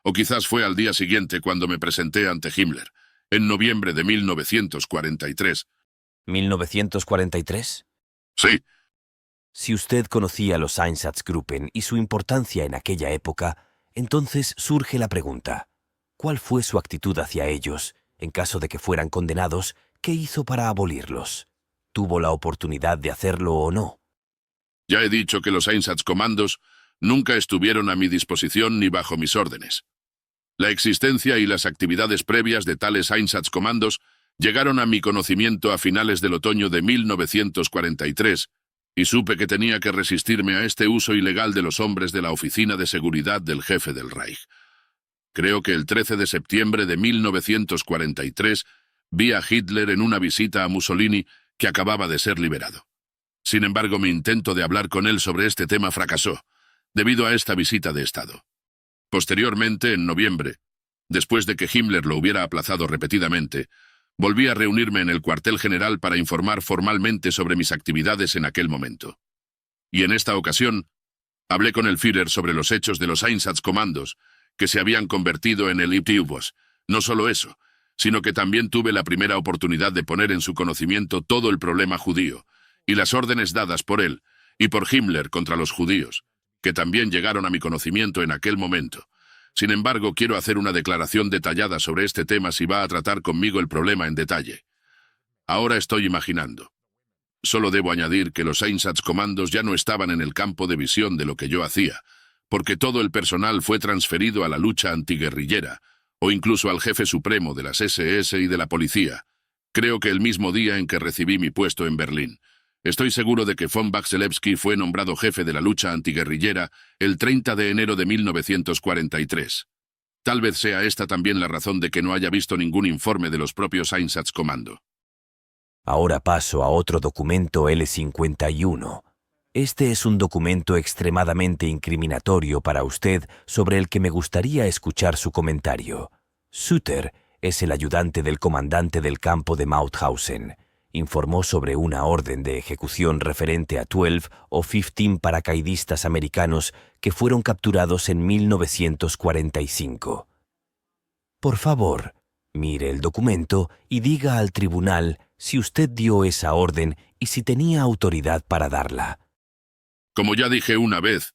o quizás fue al día siguiente cuando me presenté ante Himmler, en noviembre de 1943. ¿1943? Sí. Si usted conocía los Einsatzgruppen y su importancia en aquella época, entonces surge la pregunta: ¿cuál fue su actitud hacia ellos? En caso de que fueran condenados, ¿qué hizo para abolirlos? ¿Tuvo la oportunidad de hacerlo o no? Ya he dicho que los Einsatzkommandos nunca estuvieron a mi disposición ni bajo mis órdenes. La existencia y las actividades previas de tales Einsatzkommandos llegaron a mi conocimiento a finales del otoño de 1943 y supe que tenía que resistirme a este uso ilegal de los hombres de la Oficina de Seguridad del Jefe del Reich. Creo que el 13 de septiembre de 1943 vi a Hitler en una visita a Mussolini que acababa de ser liberado. Sin embargo, mi intento de hablar con él sobre este tema fracasó, debido a esta visita de Estado. Posteriormente, en noviembre, después de que Himmler lo hubiera aplazado repetidamente, volví a reunirme en el cuartel general para informar formalmente sobre mis actividades en aquel momento. Y en esta ocasión, hablé con el Führer sobre los hechos de los Einsatzkommandos, que se habían convertido en el ITUBOS. No solo eso, sino que también tuve la primera oportunidad de poner en su conocimiento todo el problema judío, y las órdenes dadas por él y por Himmler contra los judíos, que también llegaron a mi conocimiento en aquel momento. Sin embargo, quiero hacer una declaración detallada sobre este tema si va a tratar conmigo el problema en detalle. Ahora estoy imaginando. Solo debo añadir que los Einsatzkommandos ya no estaban en el campo de visión de lo que yo hacía, porque todo el personal fue transferido a la lucha antiguerrillera, o incluso al jefe supremo de las SS y de la policía. Creo que el mismo día en que recibí mi puesto en Berlín. Estoy seguro de que von Baxelewski fue nombrado jefe de la lucha antiguerrillera el 30 de enero de 1943. Tal vez sea esta también la razón de que no haya visto ningún informe de los propios Einsatzkommando. Ahora paso a otro documento L51. Este es un documento extremadamente incriminatorio para usted sobre el que me gustaría escuchar su comentario. Sutter es el ayudante del comandante del campo de Mauthausen. Informó sobre una orden de ejecución referente a 12 o 15 paracaidistas americanos que fueron capturados en 1945. Por favor, mire el documento y diga al tribunal si usted dio esa orden y si tenía autoridad para darla. Como ya dije una vez,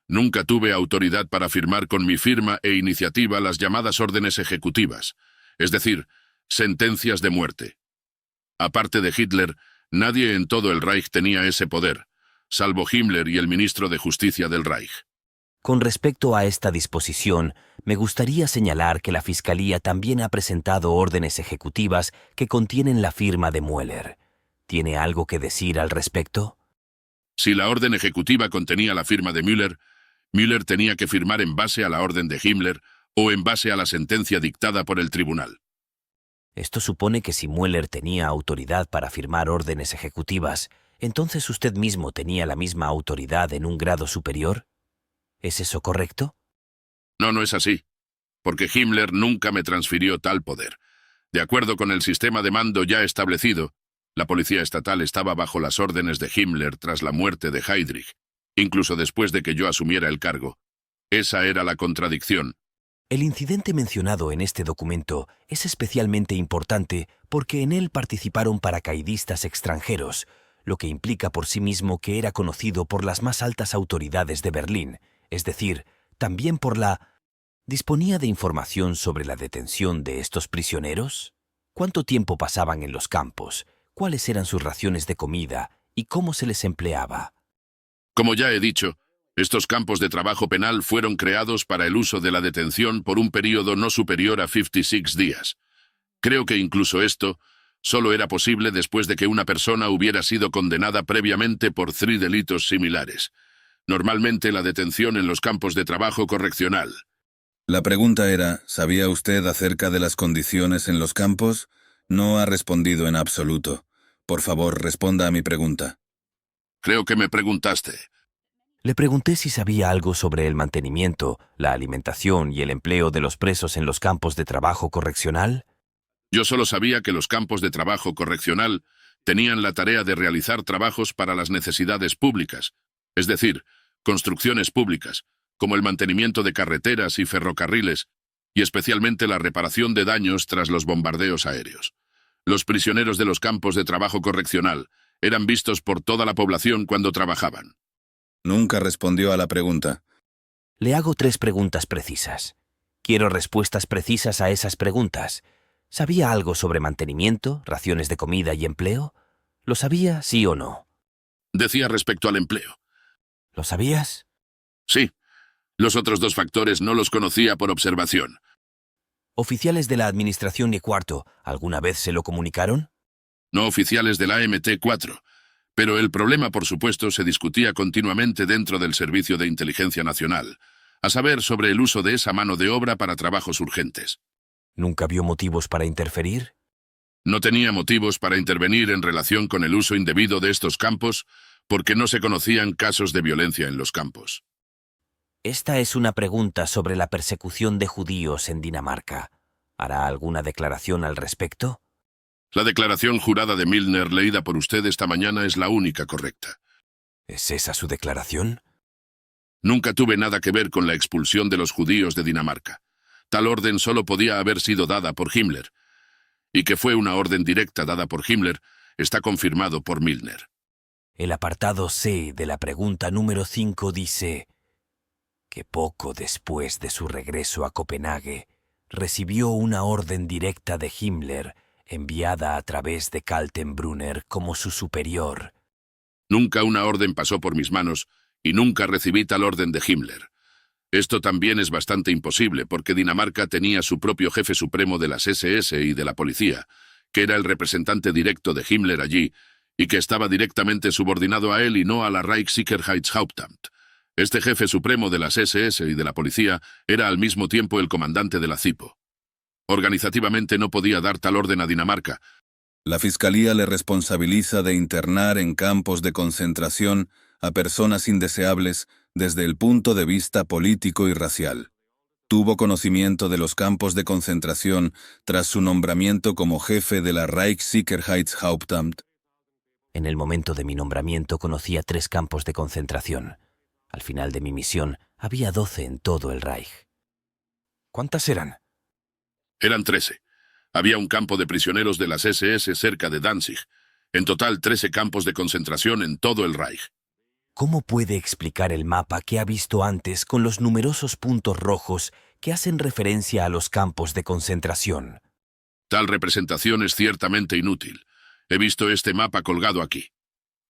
nunca tuve autoridad para firmar con mi firma e iniciativa las llamadas órdenes ejecutivas, es decir, sentencias de muerte. Aparte de Hitler, nadie en todo el Reich tenía ese poder, salvo Himmler y el ministro de Justicia del Reich. Con respecto a esta disposición, me gustaría señalar que la Fiscalía también ha presentado órdenes ejecutivas que contienen la firma de Müller. ¿Tiene algo que decir al respecto? Si la orden ejecutiva contenía la firma de Müller, Müller tenía que firmar en base a la orden de Himmler o en base a la sentencia dictada por el tribunal. Esto supone que si Müller tenía autoridad para firmar órdenes ejecutivas, ¿entonces usted mismo tenía la misma autoridad en un grado superior? ¿Es eso correcto? No, no es así, porque Himmler nunca me transfirió tal poder. De acuerdo con el sistema de mando ya establecido, la policía estatal estaba bajo las órdenes de Himmler tras la muerte de Heydrich, incluso después de que yo asumiera el cargo. Esa era la contradicción. El incidente mencionado en este documento es especialmente importante porque en él participaron paracaidistas extranjeros, lo que implica por sí mismo que era conocido por las más altas autoridades de Berlín, es decir, también por la... ¿Disponía de información sobre la detención de estos prisioneros? ¿Cuánto tiempo pasaban en los campos? ¿Cuáles eran sus raciones de comida? ¿Y cómo se les empleaba? Como ya he dicho, estos campos de trabajo penal fueron creados para el uso de la detención por un período no superior a 56 días. Creo que incluso esto solo era posible después de que una persona hubiera sido condenada previamente por 3 delitos similares. Normalmente la detención en los campos de trabajo correccional. La pregunta era, ¿sabía usted acerca de las condiciones en los campos? No ha respondido en absoluto. Por favor, responda a mi pregunta. Creo que me preguntaste. Le pregunté si sabía algo sobre el mantenimiento, la alimentación y el empleo de los presos en los campos de trabajo correccional. Yo solo sabía que los campos de trabajo correccional tenían la tarea de realizar trabajos para las necesidades públicas, es decir, construcciones públicas, como el mantenimiento de carreteras y ferrocarriles, y especialmente la reparación de daños tras los bombardeos aéreos. Los prisioneros de los campos de trabajo correccional eran vistos por toda la población cuando trabajaban. Nunca respondió a la pregunta. Le hago 3 preguntas precisas. Quiero respuestas precisas a esas preguntas. ¿Sabía algo sobre mantenimiento, raciones de comida y empleo? ¿Lo sabía, sí o no? Decía respecto al empleo. ¿Lo sabías? Sí. Los otros dos factores no los conocía por observación. ¿Oficiales de la Administración y Cuarto alguna vez se lo comunicaron? No oficiales de la MT4. Pero el problema, por supuesto, se discutía continuamente dentro del Servicio de Inteligencia Nacional, a saber, sobre el uso de esa mano de obra para trabajos urgentes. ¿Nunca vio motivos para interferir? No tenía motivos para intervenir en relación con el uso indebido de estos campos porque no se conocían casos de violencia en los campos. Esta es una pregunta sobre la persecución de judíos en Dinamarca. ¿Hará alguna declaración al respecto? La declaración jurada de Milner leída por usted esta mañana es la única correcta. ¿Es esa su declaración? Nunca tuve nada que ver con la expulsión de los judíos de Dinamarca. Tal orden solo podía haber sido dada por Himmler. Y que fue una orden directa dada por Himmler está confirmado por Milner. El apartado C de la pregunta número 5 dice que poco después de su regreso a Copenhague, recibió una orden directa de Himmler enviada a través de Kaltenbrunner como su superior. Nunca una orden pasó por mis manos y nunca recibí tal orden de Himmler. Esto también es bastante imposible porque Dinamarca tenía su propio jefe supremo de las SS y de la policía, que era el representante directo de Himmler allí y que estaba directamente subordinado a él y no a la Reichssicherheitshauptamt. Este jefe supremo de las SS y de la policía era al mismo tiempo el comandante de la ZIPO. Organizativamente no podía dar tal orden a Dinamarca. La Fiscalía le responsabiliza de internar en campos de concentración a personas indeseables desde el punto de vista político y racial. Tuvo conocimiento de los campos de concentración tras su nombramiento como jefe de la Reichssicherheitshauptamt. En el momento de mi nombramiento conocía 3 campos de concentración. Al final de mi misión había 12 en todo el Reich. ¿Cuántas eran? Eran 13. Había un campo de prisioneros de las SS cerca de Danzig. En total 13 campos de concentración en todo el Reich. ¿Cómo puede explicar el mapa que ha visto antes con los numerosos puntos rojos que hacen referencia a los campos de concentración? Tal representación es ciertamente inútil. He visto este mapa colgado aquí.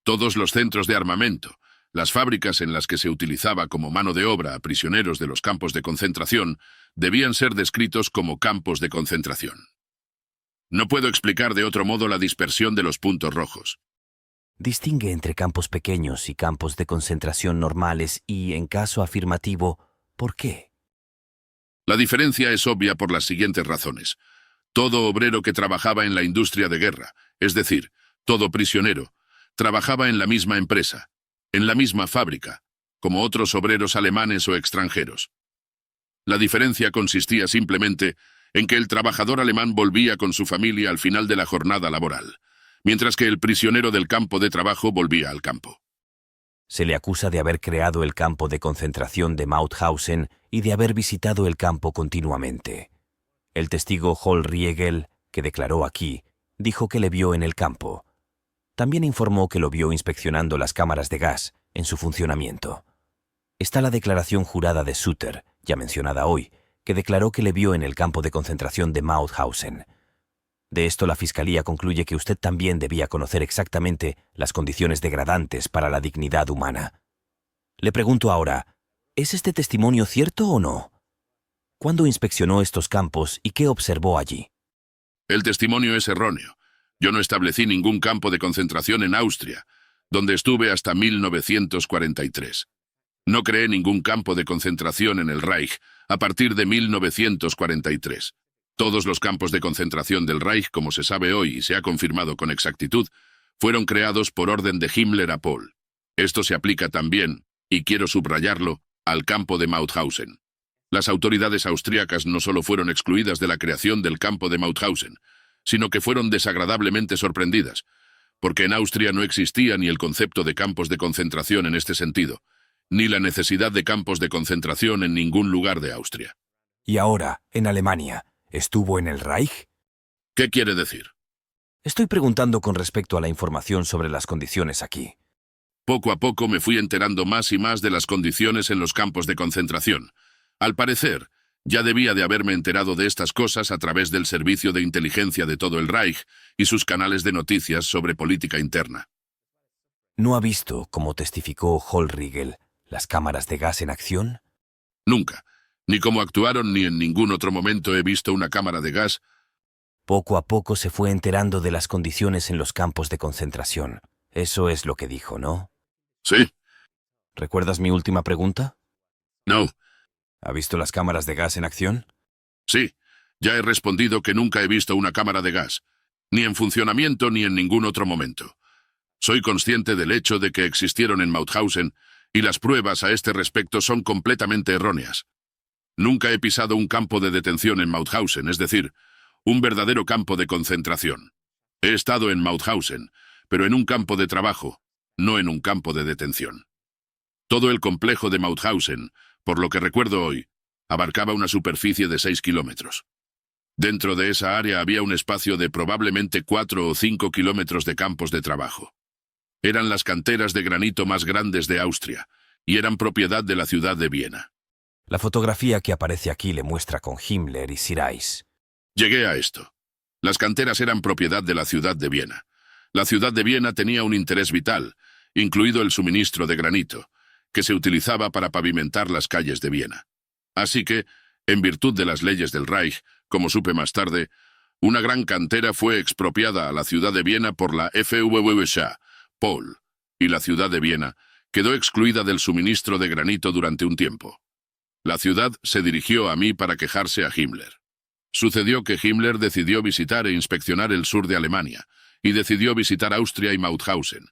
Todos los centros de armamento, las fábricas en las que se utilizaba como mano de obra a prisioneros de los campos de concentración, debían ser descritos como campos de concentración. No puedo explicar de otro modo la dispersión de los puntos rojos. Distingue entre campos pequeños y campos de concentración normales y, en caso afirmativo, ¿por qué? La diferencia es obvia por las siguientes razones. Todo obrero que trabajaba en la industria de guerra, es decir, todo prisionero, trabajaba en la misma empresa, en la misma fábrica, como otros obreros alemanes o extranjeros. La diferencia consistía simplemente en que el trabajador alemán volvía con su familia al final de la jornada laboral, mientras que el prisionero del campo de trabajo volvía al campo. Se le acusa de haber creado el campo de concentración de Mauthausen y de haber visitado el campo continuamente. El testigo Hol Riegel, que declaró aquí, dijo que le vio en el campo. También informó que lo vio inspeccionando las cámaras de gas en su funcionamiento. Está la declaración jurada de Sutter, ya mencionada hoy, que declaró que le vio en el campo de concentración de Mauthausen. De esto la Fiscalía concluye que usted también debía conocer exactamente las condiciones degradantes para la dignidad humana. Le pregunto ahora, ¿es este testimonio cierto o no? ¿Cuándo inspeccionó estos campos y qué observó allí? El testimonio es erróneo. Yo no establecí ningún campo de concentración en Austria, donde estuve hasta 1943. No creé ningún campo de concentración en el Reich a partir de 1943. Todos los campos de concentración del Reich, como se sabe hoy y se ha confirmado con exactitud, fueron creados por orden de Himmler a Pohl. Esto se aplica también, y quiero subrayarlo, al campo de Mauthausen. Las autoridades austríacas no solo fueron excluidas de la creación del campo de Mauthausen, sino que fueron desagradablemente sorprendidas, porque en Austria no existía ni el concepto de campos de concentración en este sentido, ni la necesidad de campos de concentración en ningún lugar de Austria. Y ahora, en Alemania, ¿estuvo en el Reich? ¿Qué quiere decir? Estoy preguntando con respecto a la información sobre las condiciones aquí. Poco a poco me fui enterando más y más de las condiciones en los campos de concentración. Al parecer, ya debía de haberme enterado de estas cosas a través del servicio de inteligencia de todo el Reich y sus canales de noticias sobre política interna. No ha visto, como testificó Hol Riegel, ¿Las cámaras de gas en acción? Nunca. Ni cómo actuaron ni en ningún otro momento he visto una cámara de gas. Poco a poco se fue enterando de las condiciones en los campos de concentración. Eso es lo que dijo, ¿no? Sí. ¿Recuerdas mi última pregunta? No. ¿Ha visto las cámaras de gas en acción? Sí. Ya he respondido que nunca he visto una cámara de gas. Ni en funcionamiento ni en ningún otro momento. Soy consciente del hecho de que existieron en Mauthausen y las pruebas a este respecto son completamente erróneas. Nunca he pisado un campo de detención en Mauthausen, es decir, un verdadero campo de concentración. He estado en Mauthausen, pero en un campo de trabajo, no en un campo de detención. Todo el complejo de Mauthausen, por lo que recuerdo hoy, abarcaba una superficie de 6 kilómetros. Dentro de esa área había un espacio de probablemente 4 o 5 kilómetros de campos de trabajo. Eran las canteras de granito más grandes de Austria, y eran propiedad de la ciudad de Viena. La fotografía que aparece aquí le muestra con Himmler y Sirais. Llegué a esto. Las canteras eran propiedad de la ciudad de Viena. La ciudad de Viena tenía un interés vital, incluido el suministro de granito, que se utilizaba para pavimentar las calles de Viena. Así que, en virtud de las leyes del Reich, como supe más tarde, una gran cantera fue expropiada a la ciudad de Viena por la FWWSA, Paul, y la ciudad de Viena quedó excluida del suministro de granito durante un tiempo. La ciudad se dirigió a mí para quejarse a Himmler. Sucedió que Himmler decidió visitar e inspeccionar el sur de Alemania, y decidió visitar Austria y Mauthausen,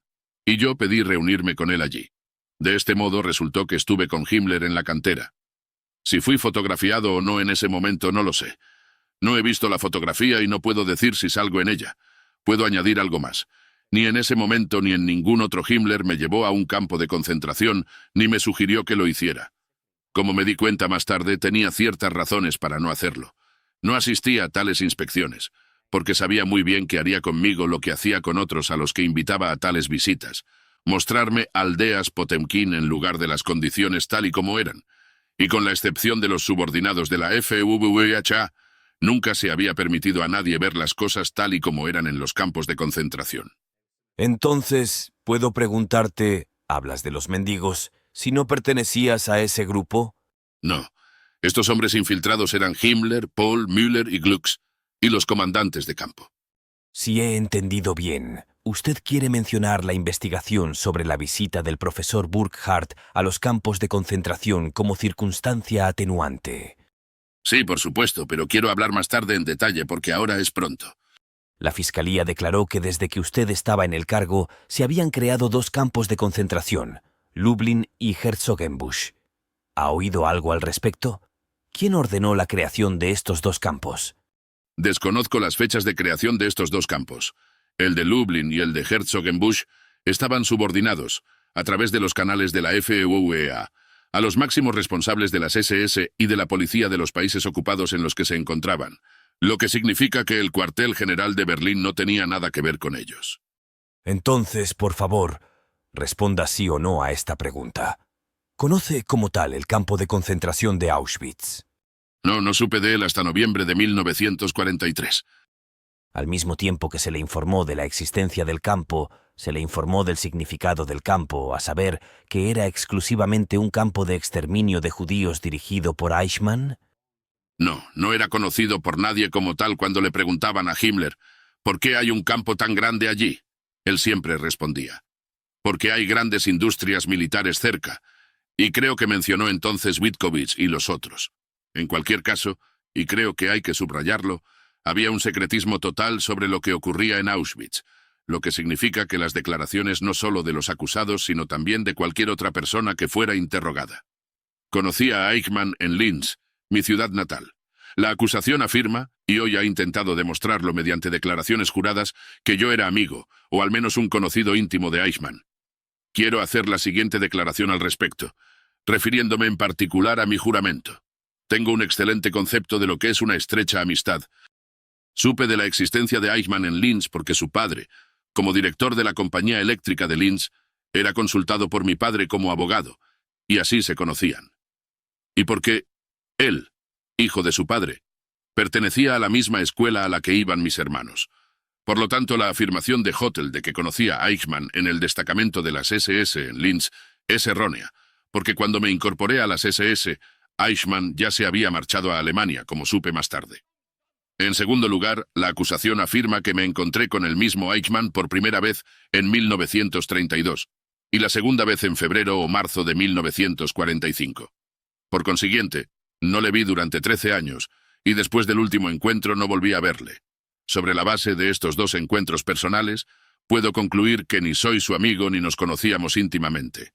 y yo pedí reunirme con él allí. De este modo resultó que estuve con Himmler en la cantera. Si fui fotografiado o no en ese momento no lo sé. No he visto la fotografía y no puedo decir si salgo en ella. Puedo añadir algo más. Ni en ese momento ni en ningún otro Himmler me llevó a un campo de concentración, ni me sugirió que lo hiciera. Como me di cuenta más tarde, tenía ciertas razones para no hacerlo. No asistía a tales inspecciones, porque sabía muy bien que haría conmigo lo que hacía con otros a los que invitaba a tales visitas, mostrarme aldeas Potemkin en lugar de las condiciones tal y como eran, y con la excepción de los subordinados de la FWWHA, nunca se había permitido a nadie ver las cosas tal y como eran en los campos de concentración. Entonces, ¿puedo preguntarte, hablas de los mendigos, si no pertenecías a ese grupo? No. Estos hombres infiltrados eran Himmler, Paul, Müller y Glücks, y los comandantes de campo. Si he entendido bien, usted quiere mencionar la investigación sobre la visita del profesor Burkhardt a los campos de concentración como circunstancia atenuante. Sí, por supuesto, pero quiero hablar más tarde en detalle porque ahora es pronto. La Fiscalía declaró que desde que usted estaba en el cargo se habían creado 2 campos de concentración, Lublin y Herzogenbusch. ¿Ha oído algo al respecto? ¿Quién ordenó la creación de estos 2 campos? Desconozco las fechas de creación de estos 2 campos. El de Lublin y el de Herzogenbusch estaban subordinados, a través de los canales de la FWEA, a los máximos responsables de las SS y de la policía de los países ocupados en los que se encontraban, lo que significa que el cuartel general de Berlín no tenía nada que ver con ellos. Entonces, por favor, responda sí o no a esta pregunta. ¿Conoce como tal el campo de concentración de Auschwitz? No supe de él hasta noviembre de 1943. Al mismo tiempo que se le informó de la existencia del campo, se le informó del significado del campo, a saber, que era exclusivamente un campo de exterminio de judíos dirigido por Eichmann. No era conocido por nadie como tal cuando le preguntaban a Himmler, ¿por qué hay un campo tan grande allí? Él siempre respondía, porque hay grandes industrias militares cerca, y creo que mencionó entonces Witkowitz y los otros. En cualquier caso, y creo que hay que subrayarlo, había un secretismo total sobre lo que ocurría en Auschwitz, lo que significa que las declaraciones no solo de los acusados, sino también de cualquier otra persona que fuera interrogada. Conocí a Eichmann en Linz, mi ciudad natal. La acusación afirma, y hoy ha intentado demostrarlo mediante declaraciones juradas, que yo era amigo, o al menos un conocido íntimo de Eichmann. Quiero hacer la siguiente declaración al respecto, refiriéndome en particular a mi juramento. Tengo un excelente concepto de lo que es una estrecha amistad. Supe de la existencia de Eichmann en Linz porque su padre, como director de la compañía eléctrica de Linz, era consultado por mi padre como abogado, y así se conocían. Y porque él, hijo de su padre, pertenecía a la misma escuela a la que iban mis hermanos. Por lo tanto, la afirmación de Höttl de que conocía a Eichmann en el destacamento de las SS en Linz es errónea, porque cuando me incorporé a las SS, Eichmann ya se había marchado a Alemania, como supe más tarde. En segundo lugar, la acusación afirma que me encontré con el mismo Eichmann por primera vez en 1932, y la segunda vez en febrero o marzo de 1945. Por consiguiente, no le vi durante 13 años, y después del último encuentro no volví a verle. Sobre la base de estos dos encuentros personales, puedo concluir que ni soy su amigo ni nos conocíamos íntimamente.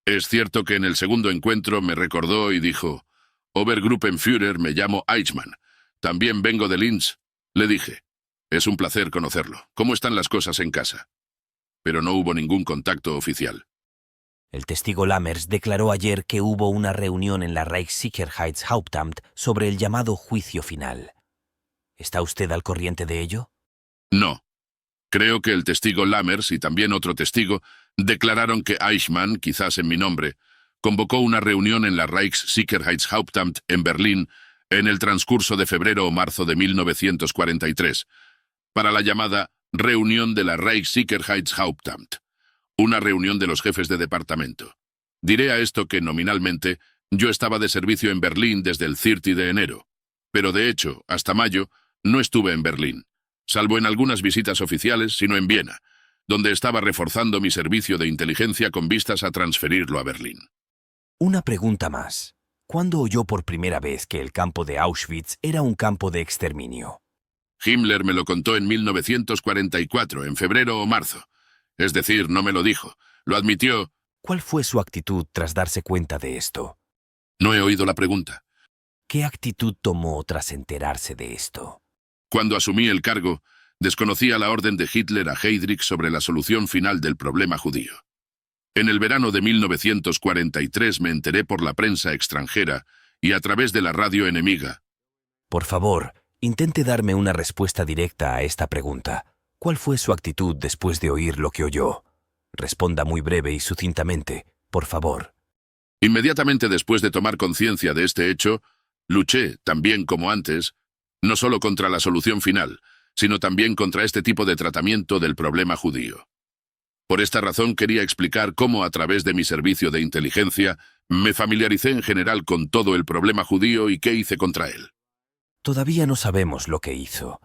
Es cierto que en el segundo encuentro me recordó y dijo: Obergruppenführer, me llamo Eichmann. También vengo de Linz. Le dije: es un placer conocerlo. ¿Cómo están las cosas en casa? Pero no hubo ningún contacto oficial. El testigo Lammers declaró ayer que hubo una reunión en la Reichssicherheitshauptamt sobre el llamado juicio final. ¿Está usted al corriente de ello? No. Creo que el testigo Lammers y también otro testigo declararon que Eichmann, quizás en mi nombre, convocó una reunión en la Reichssicherheitshauptamt en Berlín en el transcurso de febrero o marzo de 1943, para la llamada reunión de la Reichssicherheitshauptamt, una reunión de los jefes de departamento. Diré a esto que nominalmente yo estaba de servicio en Berlín desde el 30 de enero, pero de hecho, hasta mayo, no estuve en Berlín, salvo en algunas visitas oficiales, sino en Viena, donde estaba reforzando mi servicio de inteligencia con vistas a transferirlo a Berlín. Una pregunta más. ¿Cuándo oyó por primera vez que el campo de Auschwitz era un campo de exterminio? Himmler me lo contó en 1944, en febrero o marzo. Es decir, no me lo dijo, lo admitió. ¿Cuál fue su actitud tras darse cuenta de esto? No he oído la pregunta. ¿Qué actitud tomó tras enterarse de esto? Cuando asumí el cargo, desconocía la orden de Hitler a Heydrich sobre la solución final del problema judío. En el verano de 1943 me enteré por la prensa extranjera y a través de la radio enemiga. Por favor, intente darme una respuesta directa a esta pregunta. ¿Cuál fue su actitud después de oír lo que oyó? Responda muy breve y sucintamente, por favor. Inmediatamente después de tomar conciencia de este hecho, luché, también como antes, no solo contra la solución final, sino también contra este tipo de tratamiento del problema judío. Por esta razón quería explicar cómo a través de mi servicio de inteligencia me familiaricé en general con todo el problema judío y qué hice contra él. Todavía no sabemos lo que hizo.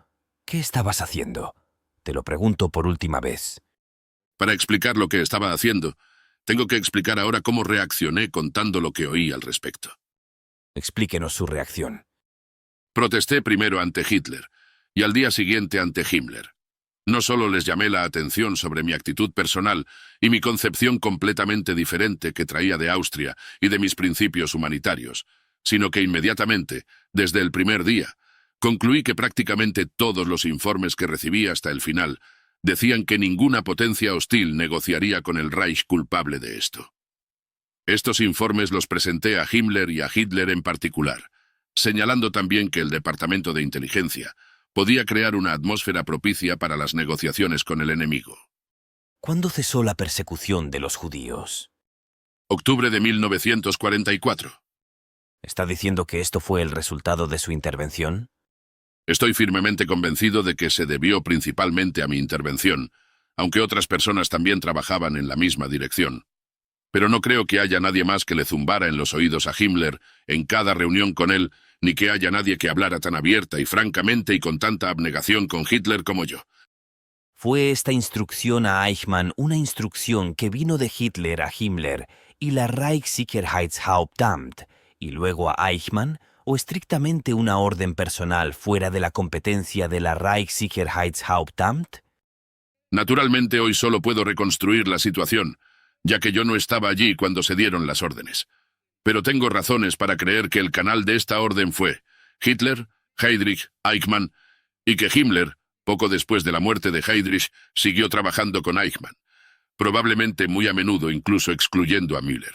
¿Qué estabas haciendo? Te lo pregunto por última vez. Para explicar lo que estaba haciendo, tengo que explicar ahora cómo reaccioné contando lo que oí al respecto. Explíquenos su reacción. Protesté primero ante Hitler y al día siguiente ante Himmler. No solo les llamé la atención sobre mi actitud personal y mi concepción completamente diferente que traía de Austria y de mis principios humanitarios, sino que inmediatamente, desde el primer día, concluí que prácticamente todos los informes que recibí hasta el final decían que ninguna potencia hostil negociaría con el Reich culpable de esto. Estos informes los presenté a Himmler y a Hitler en particular, señalando también que el Departamento de Inteligencia podía crear una atmósfera propicia para las negociaciones con el enemigo. ¿Cuándo cesó la persecución de los judíos? Octubre de 1944. ¿Está diciendo que esto fue el resultado de su intervención? Estoy firmemente convencido de que se debió principalmente a mi intervención, aunque otras personas también trabajaban en la misma dirección. Pero no creo que haya nadie más que le zumbara en los oídos a Himmler en cada reunión con él, ni que haya nadie que hablara tan abierta y francamente y con tanta abnegación con Hitler como yo. ¿Fue esta instrucción a Eichmann una instrucción que vino de Hitler a Himmler y la Reichssicherheitshauptamt, y luego a Eichmann, o estrictamente una orden personal fuera de la competencia de la Reichssicherheitshauptamt? Naturalmente hoy solo puedo reconstruir la situación, ya que yo no estaba allí cuando se dieron las órdenes. Pero tengo razones para creer que el canal de esta orden fue Hitler, Heydrich, Eichmann, y que Himmler, poco después de la muerte de Heydrich, siguió trabajando con Eichmann, probablemente muy a menudo incluso excluyendo a Müller.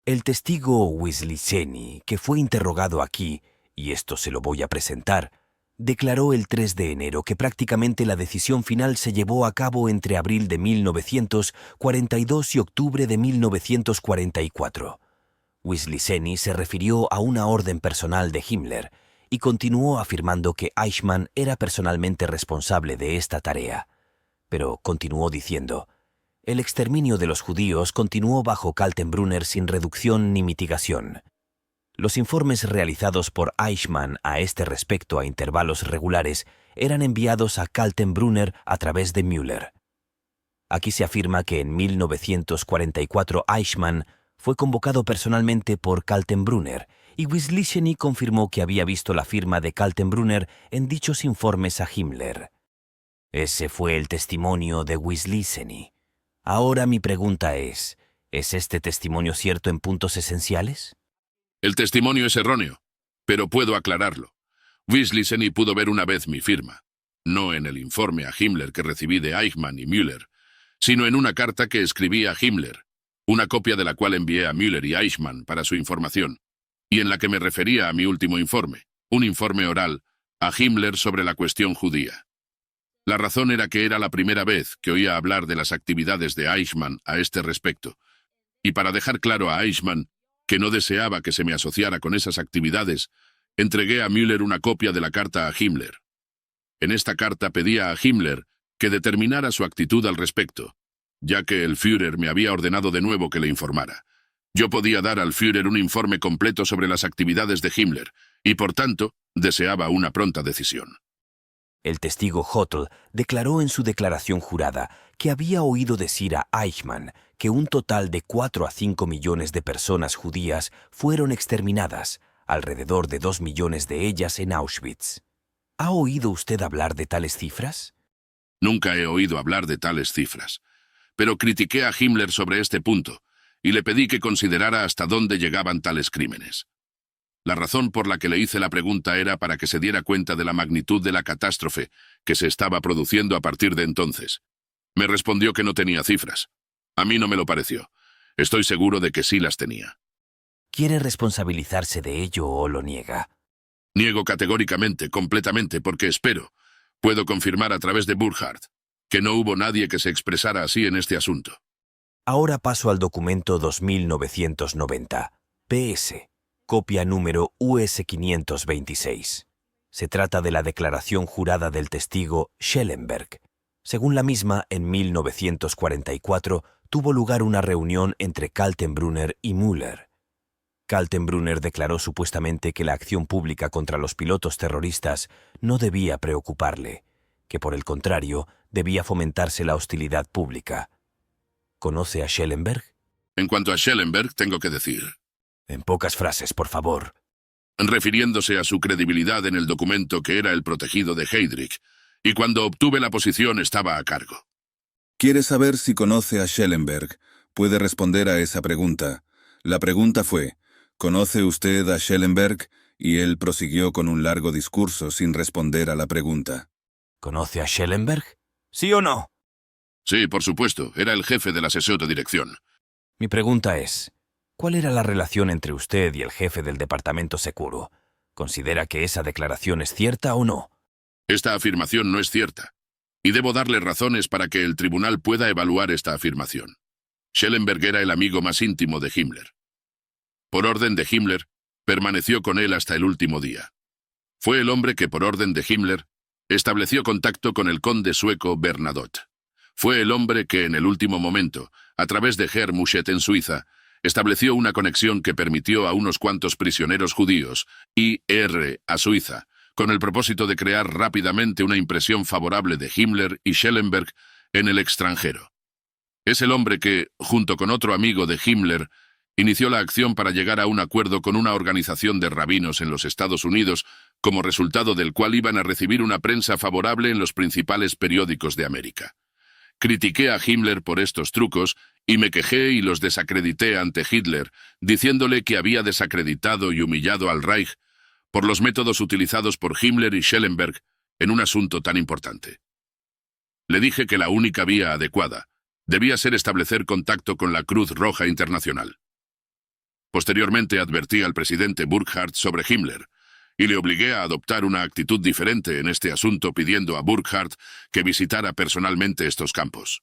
El testigo Wisliceni, que fue interrogado aquí, y esto se lo voy a presentar, declaró el 3 de enero que prácticamente la decisión final se llevó a cabo entre abril de 1942 y octubre de 1944. Wisliceni se refirió a una orden personal de Himmler y continuó afirmando que Eichmann era personalmente responsable de esta tarea. Pero continuó diciendo: el exterminio de los judíos continuó bajo Kaltenbrunner sin reducción ni mitigación. Los informes realizados por Eichmann a este respecto a intervalos regulares eran enviados a Kaltenbrunner a través de Müller. Aquí se afirma que en 1944 Eichmann fue convocado personalmente por Kaltenbrunner y Wislischeny confirmó que había visto la firma de Kaltenbrunner en dichos informes a Himmler. Ese fue el testimonio de Wislischeny. Ahora mi pregunta ¿es este testimonio cierto en puntos esenciales? El testimonio es erróneo, pero puedo aclararlo. Wislischeny pudo ver una vez mi firma, no en el informe a Himmler que recibí de Eichmann y Müller, sino en una carta que escribí a Himmler, una copia de la cual envié a Müller y Eichmann para su información, y en la que me refería a mi último informe, un informe oral, a Himmler sobre la cuestión judía. La razón era que era la primera vez que oía hablar de las actividades de Eichmann a este respecto, y para dejar claro a Eichmann que no deseaba que se me asociara con esas actividades, entregué a Müller una copia de la carta a Himmler. En esta carta pedía a Himmler que determinara su actitud al respecto, ya que el Führer me había ordenado de nuevo que le informara. Yo podía dar al Führer un informe completo sobre las actividades de Himmler, y por tanto, deseaba una pronta decisión. El testigo Hotel declaró en su declaración jurada que había oído decir a Eichmann que un total de 4 a 5 millones de personas judías fueron exterminadas, alrededor de 2 millones de ellas en Auschwitz. ¿Ha oído usted hablar de tales cifras? Nunca he oído hablar de tales cifras, pero critiqué a Himmler sobre este punto y le pedí que considerara hasta dónde llegaban tales crímenes. La razón por la que le hice la pregunta era para que se diera cuenta de la magnitud de la catástrofe que se estaba produciendo a partir de entonces. Me respondió que no tenía cifras. A mí no me lo pareció. Estoy seguro de que sí las tenía. ¿Quiere responsabilizarse de ello o lo niega? Niego categóricamente, completamente, porque puedo confirmar a través de Burkhardt, que no hubo nadie que se expresara así en este asunto. Ahora paso al documento 2990, PS, copia número US 526. Se trata de la declaración jurada del testigo Schellenberg. Según la misma, en 1944 tuvo lugar una reunión entre Kaltenbrunner y Müller. Kaltenbrunner declaró supuestamente que la acción pública contra los pilotos terroristas no debía preocuparle, que por el contrario debía fomentarse la hostilidad pública. ¿Conoce a Schellenberg? En cuanto a Schellenberg, tengo que decir, En pocas frases, por favor. refiriéndose a su credibilidad en el documento que era el protegido de Heydrich, y cuando obtuve la posición estaba a cargo. ¿Quiere saber si conoce a Schellenberg? Puede responder a esa pregunta. La pregunta fue, ¿conoce usted a Schellenberg? Y él prosiguió con un largo discurso sin responder a la pregunta. ¿Conoce a Schellenberg? ¿Sí o no? Sí, por supuesto, era el jefe del asesor de dirección. Mi pregunta es, ¿cuál era la relación entre usted y el jefe del departamento seguro? ¿Considera que esa declaración es cierta o no? Esta afirmación no es cierta, y debo darle razones para que el tribunal pueda evaluar esta afirmación. Schellenberg era el amigo más íntimo de Himmler. Por orden de Himmler, permaneció con él hasta el último día. Fue el hombre que, por orden de Himmler, estableció contacto con el conde sueco Bernadotte. Fue el hombre que, en el último momento, a través de Herr Muschet en Suiza, estableció una conexión que permitió a unos cuantos prisioneros judíos ir a Suiza, con el propósito de crear rápidamente una impresión favorable de Himmler y Schellenberg en el extranjero. Es el hombre que, junto con otro amigo de Himmler, inició la acción para llegar a un acuerdo con una organización de rabinos en los Estados Unidos, como resultado del cual iban a recibir una prensa favorable en los principales periódicos de América. Critiqué a Himmler por estos trucos y me quejé y los desacredité ante Hitler, diciéndole que había desacreditado y humillado al Reich por los métodos utilizados por Himmler y Schellenberg en un asunto tan importante. Le dije que la única vía adecuada debía ser establecer contacto con la Cruz Roja Internacional. Posteriormente advertí al presidente Burkhardt sobre Himmler y le obligué a adoptar una actitud diferente en este asunto pidiendo a Burkhardt que visitara personalmente estos campos.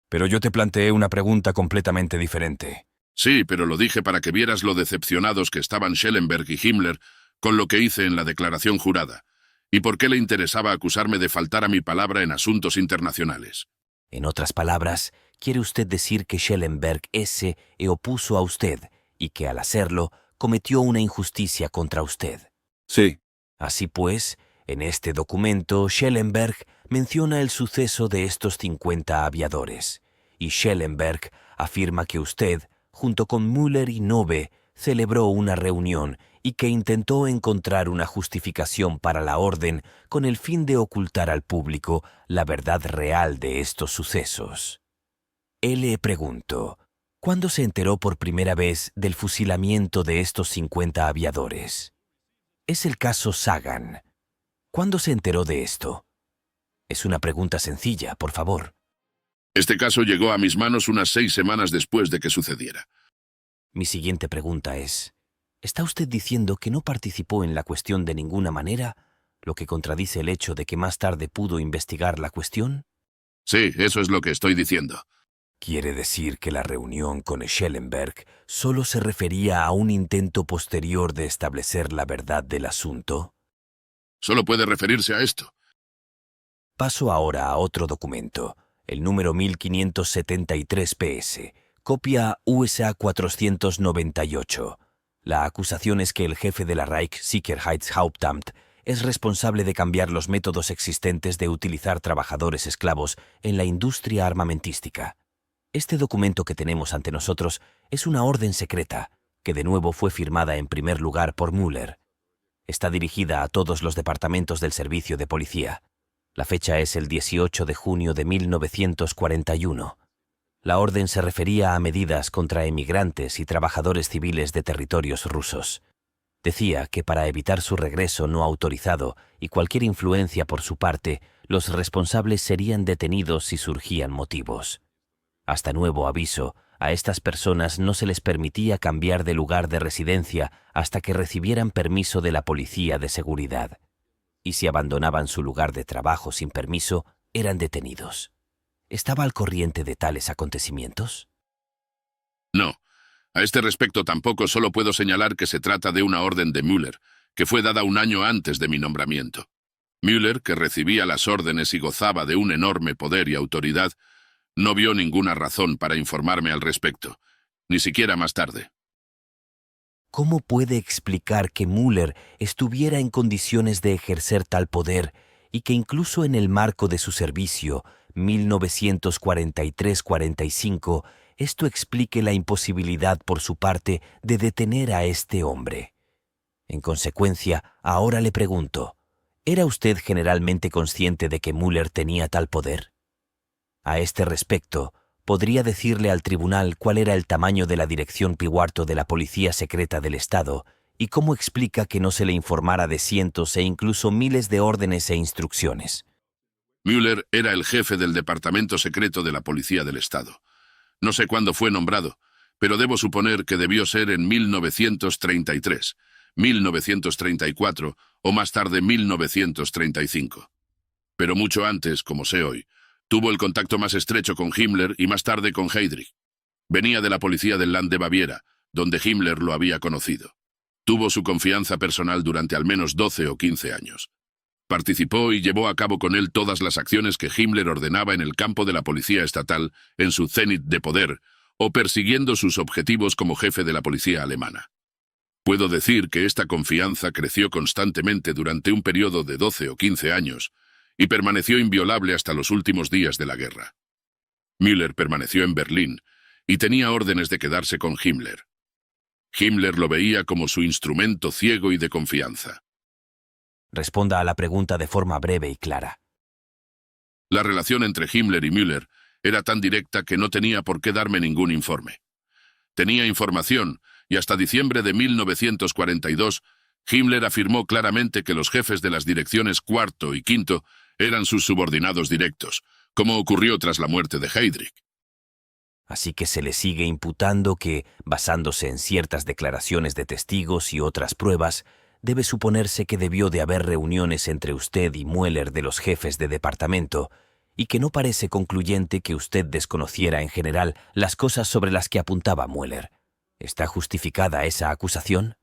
Pero yo te planteé una pregunta completamente diferente. Sí, pero lo dije para que vieras lo decepcionados que estaban Schellenberg y Himmler con lo que hice en la declaración jurada, y por qué le interesaba acusarme de faltar a mi palabra en asuntos internacionales. En otras palabras, quiere usted decir que Schellenberg se opuso a usted y que al hacerlo cometió una injusticia contra usted. Sí. Así pues, en este documento, Schellenberg menciona el suceso de estos 50 aviadores, y Schellenberg afirma que usted, junto con Müller y Nove, celebró una reunión y que intentó encontrar una justificación para la orden con el fin de ocultar al público la verdad real de estos sucesos. Le pregunto, ¿cuándo se enteró por primera vez del fusilamiento de estos 50 aviadores? Es el caso Sagan. ¿Cuándo se enteró de esto? Es una pregunta sencilla, por favor. Este caso llegó a mis manos unas 6 semanas después de que sucediera. Mi siguiente pregunta es, ¿está usted diciendo que no participó en la cuestión de ninguna manera, lo que contradice el hecho de que más tarde pudo investigar la cuestión? Sí, eso es lo que estoy diciendo. ¿Quiere decir que la reunión con Schellenberg solo se refería a un intento posterior de establecer la verdad del asunto? Solo puede referirse a esto. Paso ahora a otro documento, el número 1573 PS, copia USA 498. La acusación es que el jefe de la Reichssicherheitshauptamt es responsable de cambiar los métodos existentes de utilizar trabajadores esclavos en la industria armamentística. Este documento que tenemos ante nosotros es una orden secreta, que de nuevo fue firmada en primer lugar por Müller. Está dirigida a todos los departamentos del servicio de policía. La fecha es el 18 de junio de 1941. La orden se refería a medidas contra emigrantes y trabajadores civiles de territorios rusos. Decía que para evitar su regreso no autorizado y cualquier influencia por su parte, los responsables serían detenidos si surgían motivos. Hasta nuevo aviso, a estas personas no se les permitía cambiar de lugar de residencia hasta que recibieran permiso de la policía de seguridad. Y si abandonaban su lugar de trabajo sin permiso, eran detenidos. ¿Estaba al corriente de tales acontecimientos? No. A este respecto tampoco solo puedo señalar que se trata de una orden de Müller, que fue dada un año antes de mi nombramiento. Müller, que recibía las órdenes y gozaba de un enorme poder y autoridad, no vio ninguna razón para informarme al respecto, ni siquiera más tarde. ¿Cómo puede explicar que Müller estuviera en condiciones de ejercer tal poder y que incluso en el marco de su servicio, 1943-45, esto explique la imposibilidad por su parte de detener a este hombre? En consecuencia, ahora le pregunto, ¿era usted generalmente consciente de que Müller tenía tal poder? A este respecto, ¿podría decirle al tribunal cuál era el tamaño de la dirección Pihuarto de la Policía Secreta del Estado y cómo explica que no se le informara de cientos e incluso miles de órdenes e instrucciones? Müller era el jefe del Departamento Secreto de la Policía del Estado. No sé cuándo fue nombrado, pero debo suponer que debió ser en 1933, 1934 o más tarde 1935. Pero mucho antes, como sé hoy, tuvo el contacto más estrecho con Himmler y más tarde con Heydrich. Venía de la policía del Land de Baviera, donde Himmler lo había conocido. Tuvo su confianza personal durante al menos 12 o 15 años. Participó y llevó a cabo con él todas las acciones que Himmler ordenaba en el campo de la policía estatal en su cénit de poder o persiguiendo sus objetivos como jefe de la policía alemana. Puedo decir que esta confianza creció constantemente durante un periodo de 12 o 15 años y permaneció inviolable hasta los últimos días de la guerra. Müller permaneció en Berlín y tenía órdenes de quedarse con Himmler. Himmler lo veía como su instrumento ciego y de confianza. Responda a la pregunta de forma breve y clara. La relación entre Himmler y Müller era tan directa que no tenía por qué darme ningún informe. Tenía información y hasta diciembre de 1942 Himmler afirmó claramente que los jefes de las direcciones cuarto y quinto eran sus subordinados directos, como ocurrió tras la muerte de Heydrich. Así que se le sigue imputando que, basándose en ciertas declaraciones de testigos y otras pruebas, debe suponerse que debió de haber reuniones entre usted y Müller de los jefes de departamento, y que no parece concluyente que usted desconociera en general las cosas sobre las que apuntaba Müller. ¿Está justificada esa acusación?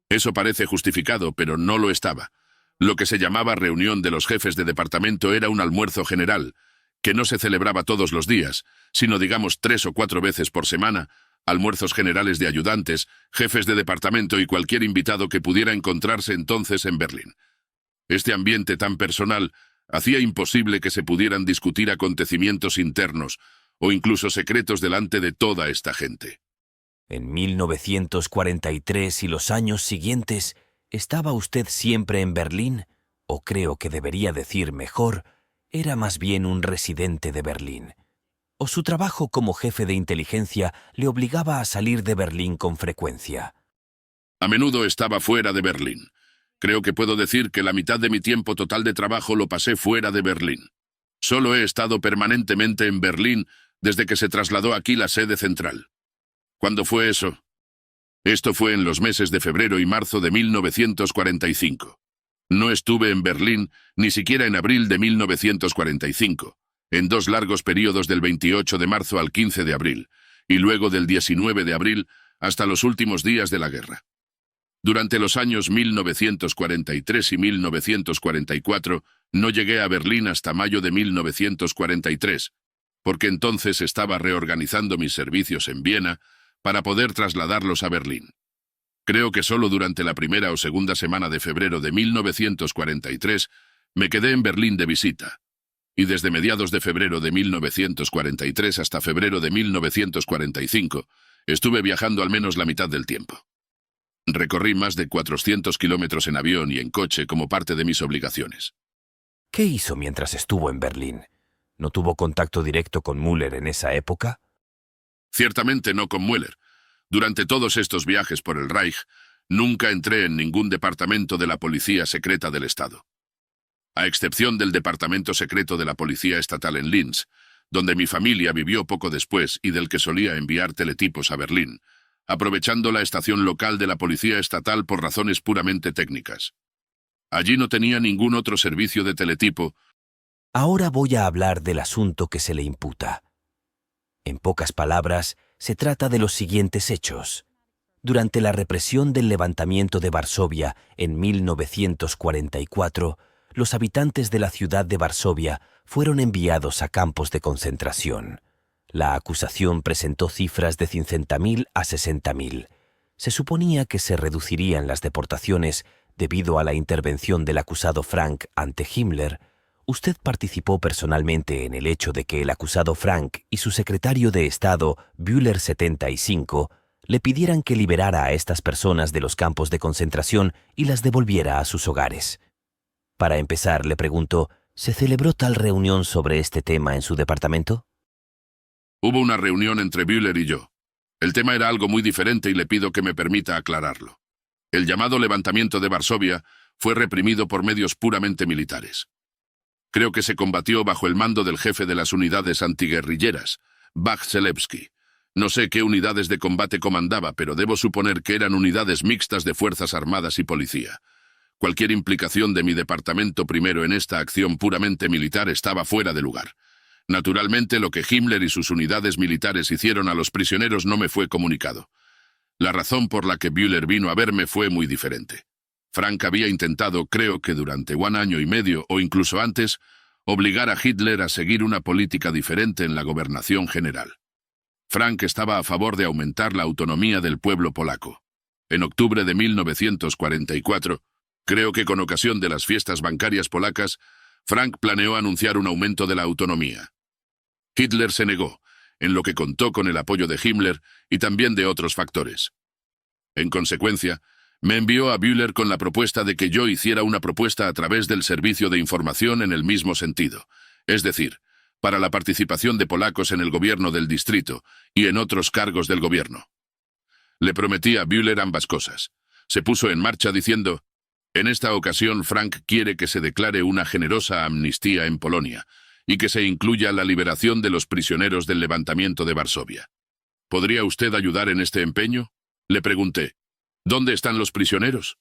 Eso parece justificado, pero no lo estaba. Lo que se llamaba reunión de los jefes de departamento era un almuerzo general, que no se celebraba todos los días, sino digamos 3 o 4 veces por semana, almuerzos generales de ayudantes, jefes de departamento y cualquier invitado que pudiera encontrarse entonces en Berlín. Este ambiente tan personal hacía imposible que se pudieran discutir acontecimientos internos o incluso secretos delante de toda esta gente. En 1943 y los años siguientes, ¿estaba usted siempre en Berlín? O creo que debería decir mejor, era más bien un residente de Berlín. ¿O su trabajo como jefe de inteligencia le obligaba a salir de Berlín con frecuencia? A menudo estaba fuera de Berlín. Creo que puedo decir que la mitad de mi tiempo total de trabajo lo pasé fuera de Berlín. Solo he estado permanentemente en Berlín desde que se trasladó aquí la sede central. ¿Cuándo fue eso? Esto fue en los meses de febrero y marzo de 1945. No estuve en Berlín ni siquiera en abril de 1945, en 2 largos periodos del 28 de marzo al 15 de abril, y luego del 19 de abril hasta los últimos días de la guerra. Durante los años 1943 y 1944 no llegué a Berlín hasta mayo de 1943, porque entonces estaba reorganizando mis servicios en Viena para poder trasladarlos a Berlín. Creo que solo durante la primera o segunda semana de febrero de 1943 me quedé en Berlín de visita, y desde mediados de febrero de 1943 hasta febrero de 1945 estuve viajando al menos la mitad del tiempo. Recorrí más de 400 kilómetros en avión y en coche como parte de mis obligaciones. ¿Qué hizo mientras estuvo en Berlín? ¿No tuvo contacto directo con Müller en esa época? Ciertamente no con Müller. Durante todos estos viajes por el Reich, nunca entré en ningún departamento de la Policía Secreta del Estado. A excepción del Departamento Secreto de la Policía Estatal en Linz, donde mi familia vivió poco después y del que solía enviar teletipos a Berlín, aprovechando la estación local de la Policía Estatal por razones puramente técnicas. Allí no tenía ningún otro servicio de teletipo. Ahora voy a hablar del asunto que se le imputa. En pocas palabras, se trata de los siguientes hechos. Durante la represión del levantamiento de Varsovia en 1944, los habitantes de la ciudad de Varsovia fueron enviados a campos de concentración. La acusación presentó cifras de 50.000 a 60.000. Se suponía que se reducirían las deportaciones debido a la intervención del acusado Frank ante Himmler. Usted participó personalmente en el hecho de que el acusado Frank y su secretario de Estado, Bühler 75, le pidieran que liberara a estas personas de los campos de concentración y las devolviera a sus hogares. Para empezar, le pregunto, ¿se celebró tal reunión sobre este tema en su departamento? Hubo una reunión entre Bühler y yo. El tema era algo muy diferente y le pido que me permita aclararlo. El llamado levantamiento de Varsovia fue reprimido por medios puramente militares. Creo que se combatió bajo el mando del jefe de las unidades antiguerrilleras, Bach-Zelewski. No sé qué unidades de combate comandaba, pero debo suponer que eran unidades mixtas de Fuerzas Armadas y Policía. Cualquier implicación de mi departamento primero en esta acción puramente militar estaba fuera de lugar. Naturalmente, lo que Himmler y sus unidades militares hicieron a los prisioneros no me fue comunicado. La razón por la que Bühler vino a verme fue muy diferente. Frank había intentado, creo que durante 1 año y medio o incluso antes, obligar a Hitler a seguir una política diferente en la gobernación general. Frank estaba a favor de aumentar la autonomía del pueblo polaco. En octubre de 1944, creo que con ocasión de las fiestas bancarias polacas, Frank planeó anunciar un aumento de la autonomía. Hitler se negó, en lo que contó con el apoyo de Himmler y también de otros factores. En consecuencia, me envió a Bühler con la propuesta de que yo hiciera una propuesta a través del Servicio de Información en el mismo sentido, es decir, para la participación de polacos en el gobierno del distrito y en otros cargos del gobierno. Le prometí a Bühler ambas cosas. Se puso en marcha diciendo, en esta ocasión Frank quiere que se declare una generosa amnistía en Polonia y que se incluya la liberación de los prisioneros del levantamiento de Varsovia. ¿Podría usted ayudar en este empeño? Le pregunté. ¿Dónde están los prisioneros?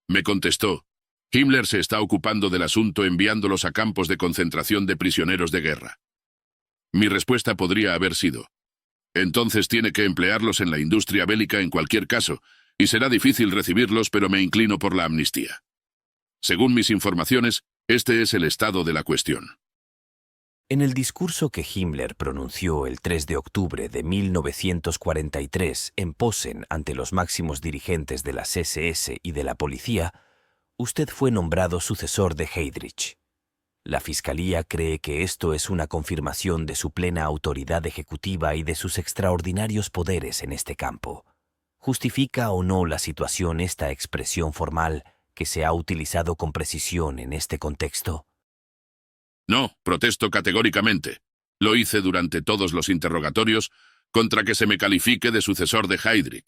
Me contestó, Himmler se está ocupando del asunto enviándolos a campos de concentración de prisioneros de guerra. Mi respuesta podría haber sido, entonces tiene que emplearlos en la industria bélica en cualquier caso, y será difícil recibirlos, pero me inclino por la amnistía. Según mis informaciones, este es el estado de la cuestión. En el discurso que Himmler pronunció el 3 de octubre de 1943 en Posen ante los máximos dirigentes de las SS y de la policía, usted fue nombrado sucesor de Heydrich. La Fiscalía cree que esto es una confirmación de su plena autoridad ejecutiva y de sus extraordinarios poderes en este campo. ¿Justifica o no la situación esta expresión formal que se ha utilizado con precisión en este contexto? No, protesto categóricamente. Lo hice durante todos los interrogatorios contra que se me califique de sucesor de Heydrich.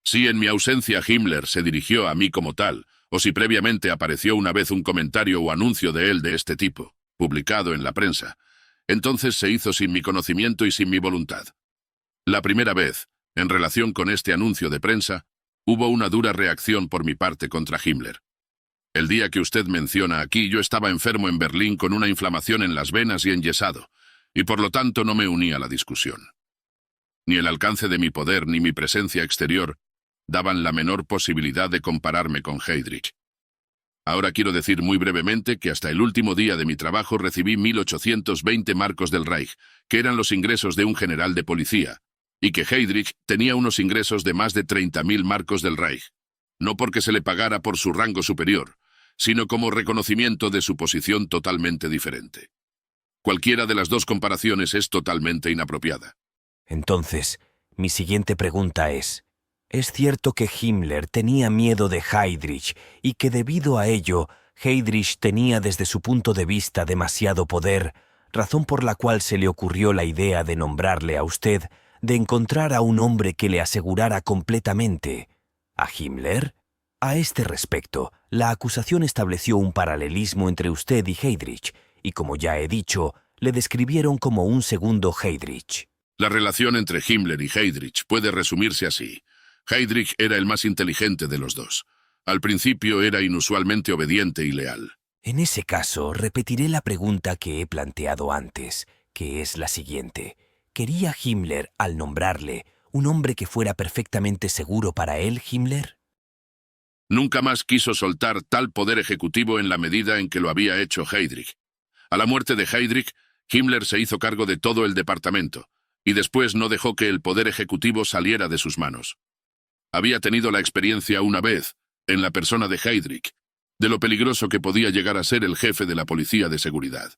Si en mi ausencia Himmler se dirigió a mí como tal, o si previamente apareció una vez un comentario o anuncio de él de este tipo, publicado en la prensa, entonces se hizo sin mi conocimiento y sin mi voluntad. La primera vez, en relación con este anuncio de prensa, hubo una dura reacción por mi parte contra Himmler. El día que usted menciona aquí, yo estaba enfermo en Berlín con una inflamación en las venas y enyesado, y por lo tanto no me uní a la discusión. Ni el alcance de mi poder ni mi presencia exterior daban la menor posibilidad de compararme con Heydrich. Ahora quiero decir muy brevemente que hasta el último día de mi trabajo recibí 1.820 marcos del Reich, que eran los ingresos de un general de policía, y que Heydrich tenía unos ingresos de más de 30.000 marcos del Reich, no porque se le pagara por su rango superior, sino como reconocimiento de su posición totalmente diferente. Cualquiera de las dos comparaciones es totalmente inapropiada. Entonces, mi siguiente pregunta ¿es cierto que Himmler tenía miedo de Heydrich y que debido a ello, Heydrich tenía desde su punto de vista demasiado poder, razón por la cual se le ocurrió la idea de nombrarle a usted, de encontrar a un hombre que le asegurara completamente a Himmler? A este respecto, la acusación estableció un paralelismo entre usted y Heydrich, y como ya he dicho, le describieron como un segundo Heydrich. La relación entre Himmler y Heydrich puede resumirse así. Heydrich era el más inteligente de los dos. Al principio era inusualmente obediente y leal. En ese caso, repetiré la pregunta que he planteado antes, que es la siguiente. ¿Quería Himmler, al nombrarle, un hombre que fuera perfectamente seguro para él, Himmler? Nunca más quiso soltar tal poder ejecutivo en la medida en que lo había hecho Heydrich. A la muerte de Heydrich, Himmler se hizo cargo de todo el departamento, y después no dejó que el poder ejecutivo saliera de sus manos. Había tenido la experiencia una vez, en la persona de Heydrich, de lo peligroso que podía llegar a ser el jefe de la policía de seguridad.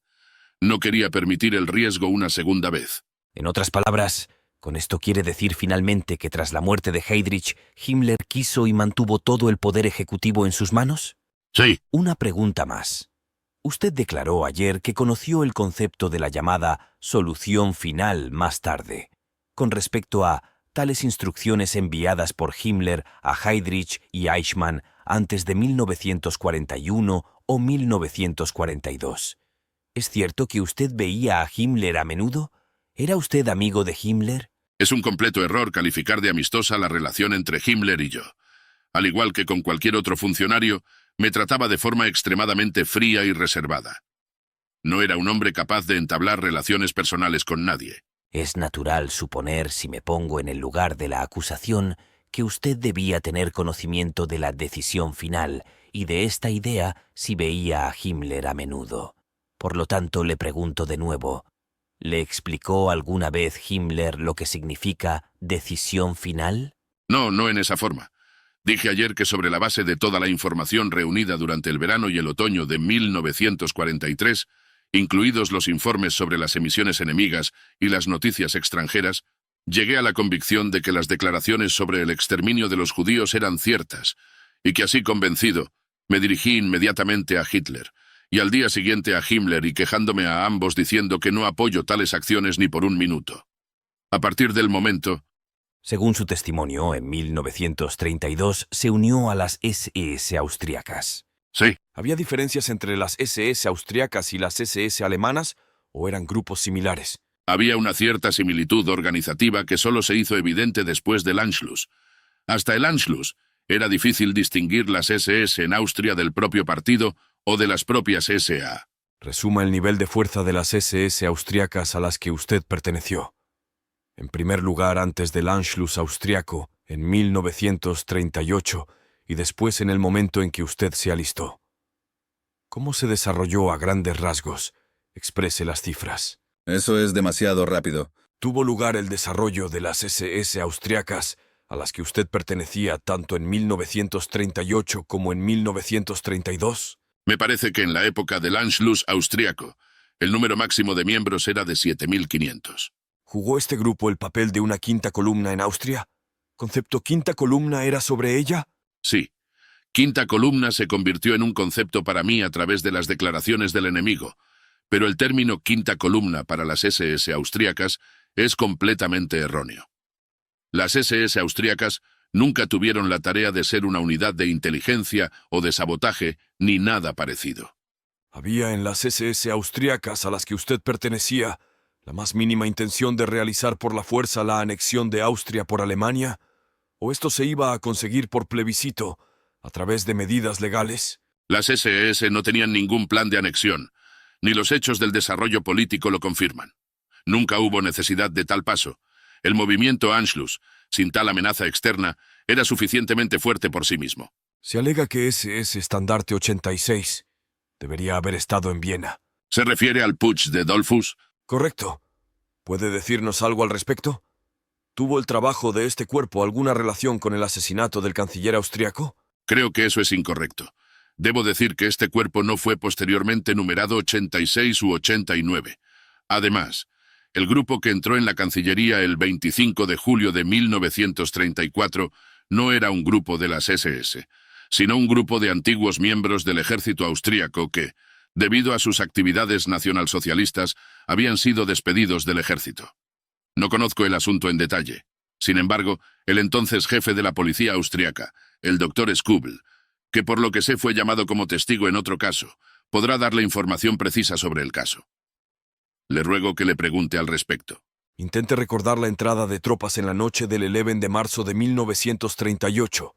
No quería permitir el riesgo una segunda vez. En otras palabras, ¿con esto quiere decir finalmente que tras la muerte de Heydrich, Himmler quiso y mantuvo todo el poder ejecutivo en sus manos? Sí. Una pregunta más. Usted declaró ayer que conoció el concepto de la llamada solución final más tarde, con respecto a tales instrucciones enviadas por Himmler a Heydrich y Eichmann antes de 1941 o 1942. ¿Es cierto que usted veía a Himmler a menudo? ¿Era usted amigo de Himmler? Es un completo error calificar de amistosa la relación entre Himmler y yo. Al igual que con cualquier otro funcionario, me trataba de forma extremadamente fría y reservada. No era un hombre capaz de entablar relaciones personales con nadie. Es natural suponer, si me pongo en el lugar de la acusación, que usted debía tener conocimiento de la decisión final y de esta idea si veía a Himmler a menudo. Por lo tanto, le pregunto de nuevo, ¿le explicó alguna vez Himmler lo que significa decisión final? No, no en esa forma. Dije ayer que sobre la base de toda la información reunida durante el verano y el otoño de 1943, incluidos los informes sobre las emisiones enemigas y las noticias extranjeras, llegué a la convicción de que las declaraciones sobre el exterminio de los judíos eran ciertas, y que así convencido, me dirigí inmediatamente a Hitler, y al día siguiente a Himmler y quejándome a ambos diciendo que no apoyo tales acciones ni por un minuto. A partir del momento... Según su testimonio, en 1932 se unió a las SS austríacas. Sí. ¿Había diferencias entre las SS austríacas y las SS alemanas o eran grupos similares? Había una cierta similitud organizativa que solo se hizo evidente después del Anschluss. Hasta el Anschluss era difícil distinguir las SS en Austria del propio partido o de las propias SA. Resuma el nivel de fuerza de las SS austríacas a las que usted perteneció. En primer lugar, antes del Anschluss austriaco, en 1938, y después en el momento en que usted se alistó. ¿Cómo se desarrolló a grandes rasgos Exprese las cifras. Eso es demasiado rápido. Tuvo lugar el desarrollo de las SS austriacas, a las que usted pertenecía tanto en 1938 como en 1932. Me parece que en la época del Anschluss austriaco, el número máximo de miembros era de 7.500. ¿Jugó este grupo el papel de una quinta columna en Austria? ¿Concepto quinta columna era sobre ella? Sí. Quinta columna se convirtió en un concepto para mí a través de las declaraciones del enemigo, pero el término quinta columna para las SS austriacas es completamente erróneo. Las SS austriacas nunca tuvieron la tarea de ser una unidad de inteligencia o de sabotaje, ni nada parecido. ¿Había en las SS austriacas a las que usted pertenecía la más mínima intención de realizar por la fuerza la anexión de Austria por Alemania? ¿O esto se iba a conseguir por plebiscito, a través de medidas legales? Las SS no tenían ningún plan de anexión, ni los hechos del desarrollo político lo confirman. Nunca hubo necesidad de tal paso. El movimiento Anschluss, sin tal amenaza externa, era suficientemente fuerte por sí mismo. Se alega que ese es Estandarte 86. Debería haber estado en Viena. ¿Se refiere al putsch de Dollfuss? Correcto. ¿Puede decirnos algo al respecto? ¿Tuvo el trabajo de este cuerpo alguna relación con el asesinato del canciller austriaco? Creo que eso es incorrecto. Debo decir que este cuerpo no fue posteriormente numerado 86 u 89. Además, el grupo que entró en la Cancillería el 25 de julio de 1934 no era un grupo de las SS, sino un grupo de antiguos miembros del ejército austríaco que, debido a sus actividades nacionalsocialistas, habían sido despedidos del ejército. No conozco el asunto en detalle. Sin embargo, el entonces jefe de la policía austriaca, el Dr. Skubel, que por lo que sé fue llamado como testigo en otro caso, podrá darle información precisa sobre el caso. Le ruego que le pregunte al respecto. Intente recordar la entrada de tropas en la noche del 11 de marzo de 1938.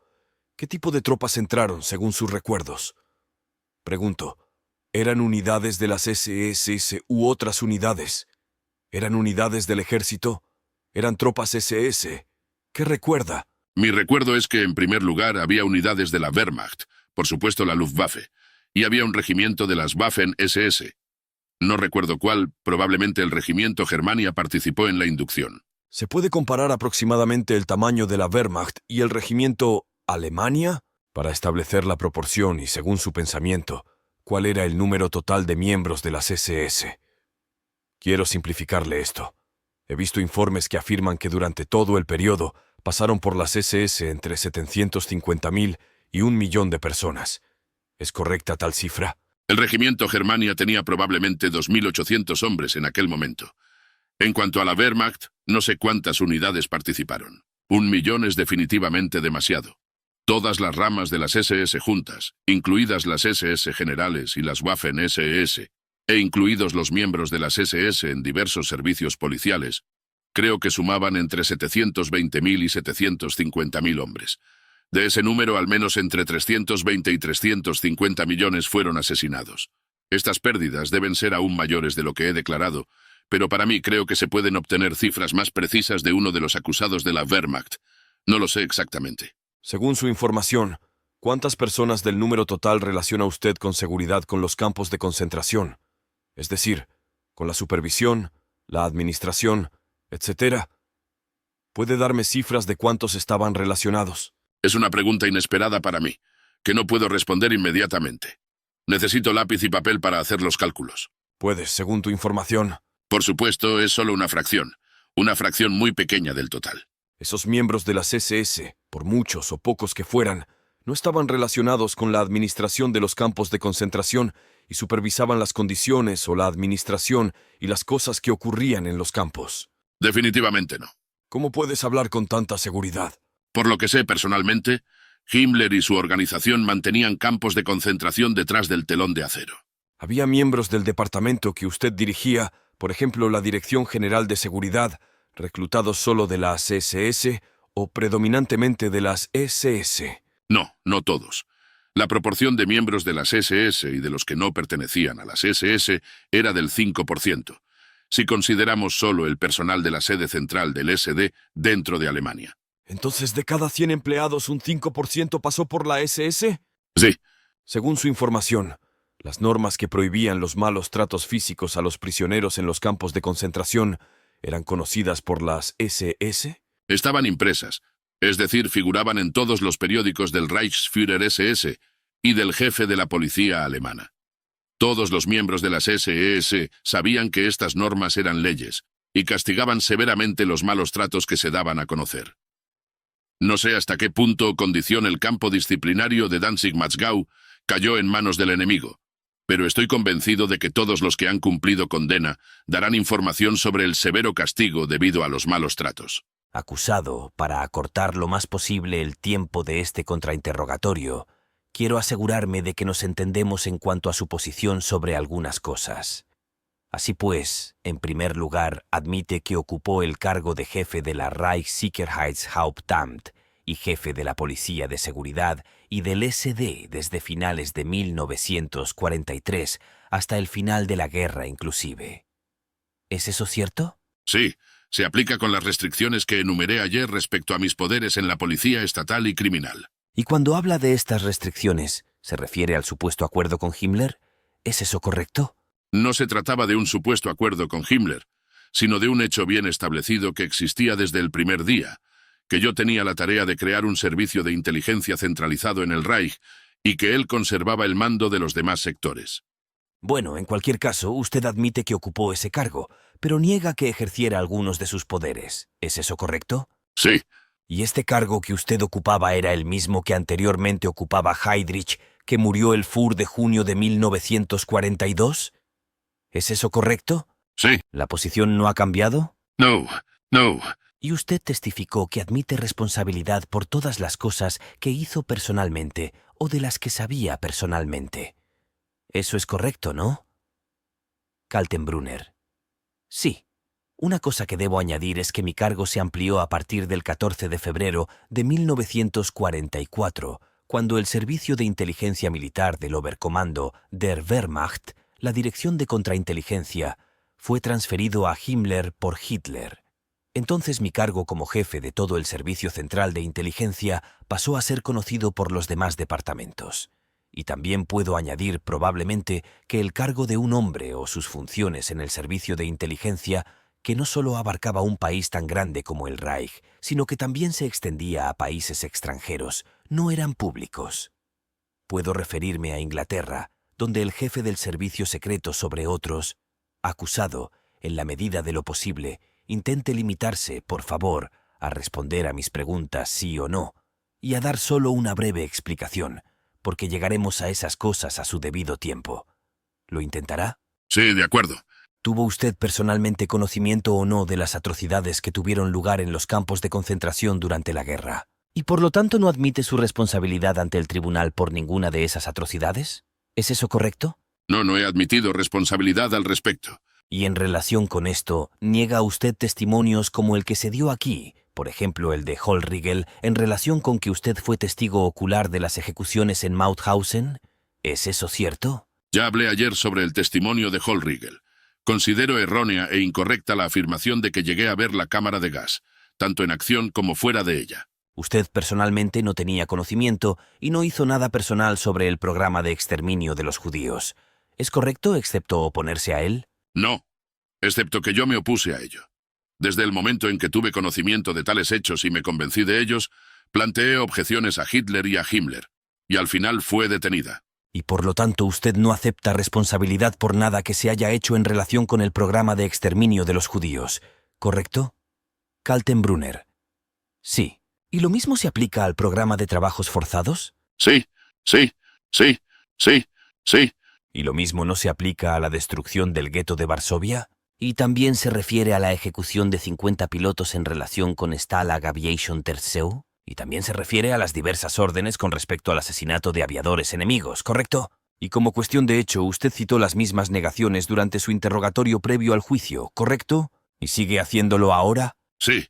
¿Qué tipo de tropas entraron, según sus recuerdos? Pregunto, ¿eran unidades de las SS u otras unidades? ¿Eran unidades del ejército? ¿Eran tropas SS? ¿Qué recuerda? Mi recuerdo es que, en primer lugar, había unidades de la Wehrmacht, por supuesto la Luftwaffe, y había un regimiento de las Waffen-SS. No recuerdo cuál, probablemente el regimiento Germania participó en la inducción. ¿Se puede comparar aproximadamente el tamaño de la Wehrmacht y el regimiento Alemania? Para establecer la proporción y, según su pensamiento, ¿cuál era el número total de miembros de las SS? Quiero simplificarle esto. He visto informes que afirman que durante todo el periodo pasaron por las SS entre 750.000 y 1 millón de personas. ¿Es correcta tal cifra? El regimiento Germania tenía probablemente 2.800 hombres en aquel momento. En cuanto a la Wehrmacht, no sé cuántas unidades participaron. 1 millón es definitivamente demasiado. Todas las ramas de las SS juntas, incluidas las SS generales y las Waffen-SS, e incluidos los miembros de las SS en diversos servicios policiales, creo que sumaban entre 720.000 y 750.000 hombres. De ese número, al menos entre 320 y 350 millones fueron asesinados. Estas pérdidas deben ser aún mayores de lo que he declarado, pero para mí creo que se pueden obtener cifras más precisas de uno de los acusados de la Wehrmacht. No lo sé exactamente. Según su información, ¿cuántas personas del número total relaciona usted con seguridad con los campos de concentración? Es decir, con la supervisión, la administración, etc. ¿Puede darme cifras de cuántos estaban relacionados? Es una pregunta inesperada para mí, que no puedo responder inmediatamente. Necesito lápiz y papel para hacer los cálculos. Puedes, según tu información. Por supuesto, es solo una fracción muy pequeña del total. Esos miembros de las SS, por muchos o pocos que fueran, no estaban relacionados con la administración de los campos de concentración y supervisaban las condiciones o la administración y las cosas que ocurrían en los campos. Definitivamente no. ¿Cómo puedes hablar con tanta seguridad? Por lo que sé personalmente, Himmler y su organización mantenían campos de concentración detrás del telón de acero. ¿Había miembros del departamento que usted dirigía, por ejemplo la Dirección General de Seguridad, reclutados solo de las SS o predominantemente de las SS? No, no todos. La proporción de miembros de las SS y de los que no pertenecían a las SS era del 5%, si consideramos solo el personal de la sede central del SD dentro de Alemania. ¿Entonces de cada 100 empleados un 5% pasó por la SS? Sí. Según su información, Las normas que prohibían los malos tratos físicos a los prisioneros en los campos de concentración eran conocidas por las SS. Estaban impresas, es decir, figuraban en todos los periódicos del Reichsführer SS y del jefe de la policía alemana. Todos los miembros de las SS sabían que estas normas eran leyes y castigaban severamente los malos tratos que se daban a conocer. No sé hasta qué punto o condición el campo disciplinario de Danzig-Matzgau cayó en manos del enemigo, pero estoy convencido de que todos los que han cumplido condena darán información sobre el severo castigo debido a los malos tratos. Acusado, para acortar lo más posible el tiempo de este contrainterrogatorio, quiero asegurarme de que nos entendemos en cuanto a su posición sobre algunas cosas. Así pues, en primer lugar, admite que ocupó el cargo de jefe de la Reichssicherheitshauptamt y jefe de la Policía de Seguridad y del SD desde finales de 1943 hasta el final de la guerra inclusive. ¿Es eso cierto? Sí, se aplica con las restricciones que enumeré ayer respecto a mis poderes en la policía estatal y criminal. Y cuando habla de estas restricciones, ¿se refiere al supuesto acuerdo con Himmler? ¿Es eso correcto? No se trataba de un supuesto acuerdo con Himmler, sino de un hecho bien establecido que existía desde el primer día, que yo tenía la tarea de crear un servicio de inteligencia centralizado en el Reich y que él conservaba el mando de los demás sectores. Bueno, en cualquier caso, usted admite que ocupó ese cargo, pero niega que ejerciera algunos de sus poderes. ¿Es eso correcto? Sí, ¿Y este cargo que usted ocupaba era el mismo que anteriormente ocupaba Heydrich, que murió el FUR de junio de 1942? ¿Es eso correcto? sí, ¿La posición no ha cambiado? no. Y usted testificó que admite responsabilidad por todas las cosas que hizo personalmente o de las que sabía personalmente. Eso es correcto, ¿no? Kaltenbrunner. Sí. Una cosa que debo añadir es que mi cargo se amplió a partir del 14 de febrero de 1944, cuando el Servicio de Inteligencia Militar del Oberkommando der Wehrmacht, la Dirección de Contrainteligencia, fue transferido a Himmler por Hitler. Entonces mi cargo como jefe de todo el Servicio Central de Inteligencia pasó a ser conocido por los demás departamentos. Y también puedo añadir probablemente que el cargo de un hombre o sus funciones en el Servicio de Inteligencia, que no solo abarcaba un país tan grande como el Reich, sino que también se extendía a países extranjeros, no eran públicos. Puedo referirme a Inglaterra, donde el jefe del servicio secreto sobre otros, acusado, en la medida de lo posible, intente limitarse, por favor, a responder a mis preguntas sí o no, y a dar solo una breve explicación, porque llegaremos a esas cosas a su debido tiempo. ¿Lo intentará? Sí, de acuerdo. ¿Tuvo usted personalmente conocimiento o no de las atrocidades que tuvieron lugar en los campos de concentración durante la guerra? ¿Y por lo tanto no admite su responsabilidad ante el tribunal por ninguna de esas atrocidades? ¿Es eso correcto? No he admitido responsabilidad al respecto. Y en relación con esto, ¿niega usted testimonios como el que se dio aquí, por ejemplo el de Hollriegel, en relación con que usted fue testigo ocular de las ejecuciones en Mauthausen? ¿Es eso cierto? Ya hablé ayer sobre el testimonio de Hollriegel. Considero errónea e incorrecta la afirmación de que llegué a ver la cámara de gas, tanto en acción como fuera de ella. Usted personalmente no tenía conocimiento y no hizo nada personal sobre el programa de exterminio de los judíos. ¿Es correcto, excepto oponerse a él? No, excepto que yo me opuse a ello. Desde el momento en que tuve conocimiento de tales hechos y me convencí de ellos, planteé objeciones a Hitler y a Himmler, y al final fue detenida. Y por lo tanto usted no acepta responsabilidad por nada que se haya hecho en relación con el programa de exterminio de los judíos, ¿correcto? Kaltenbrunner. Sí. ¿Y lo mismo se aplica al programa de trabajos forzados? Sí. ¿Y lo mismo no se aplica a la destrucción del gueto de Varsovia? ¿Y también se refiere a la ejecución de 50 pilotos en relación con Stalag Aviation Terceu? ¿Y también se refiere a las diversas órdenes con respecto al asesinato de aviadores enemigos, correcto? Y como cuestión de hecho, usted citó las mismas negaciones durante su interrogatorio previo al juicio, ¿correcto? ¿Y sigue haciéndolo ahora? Sí,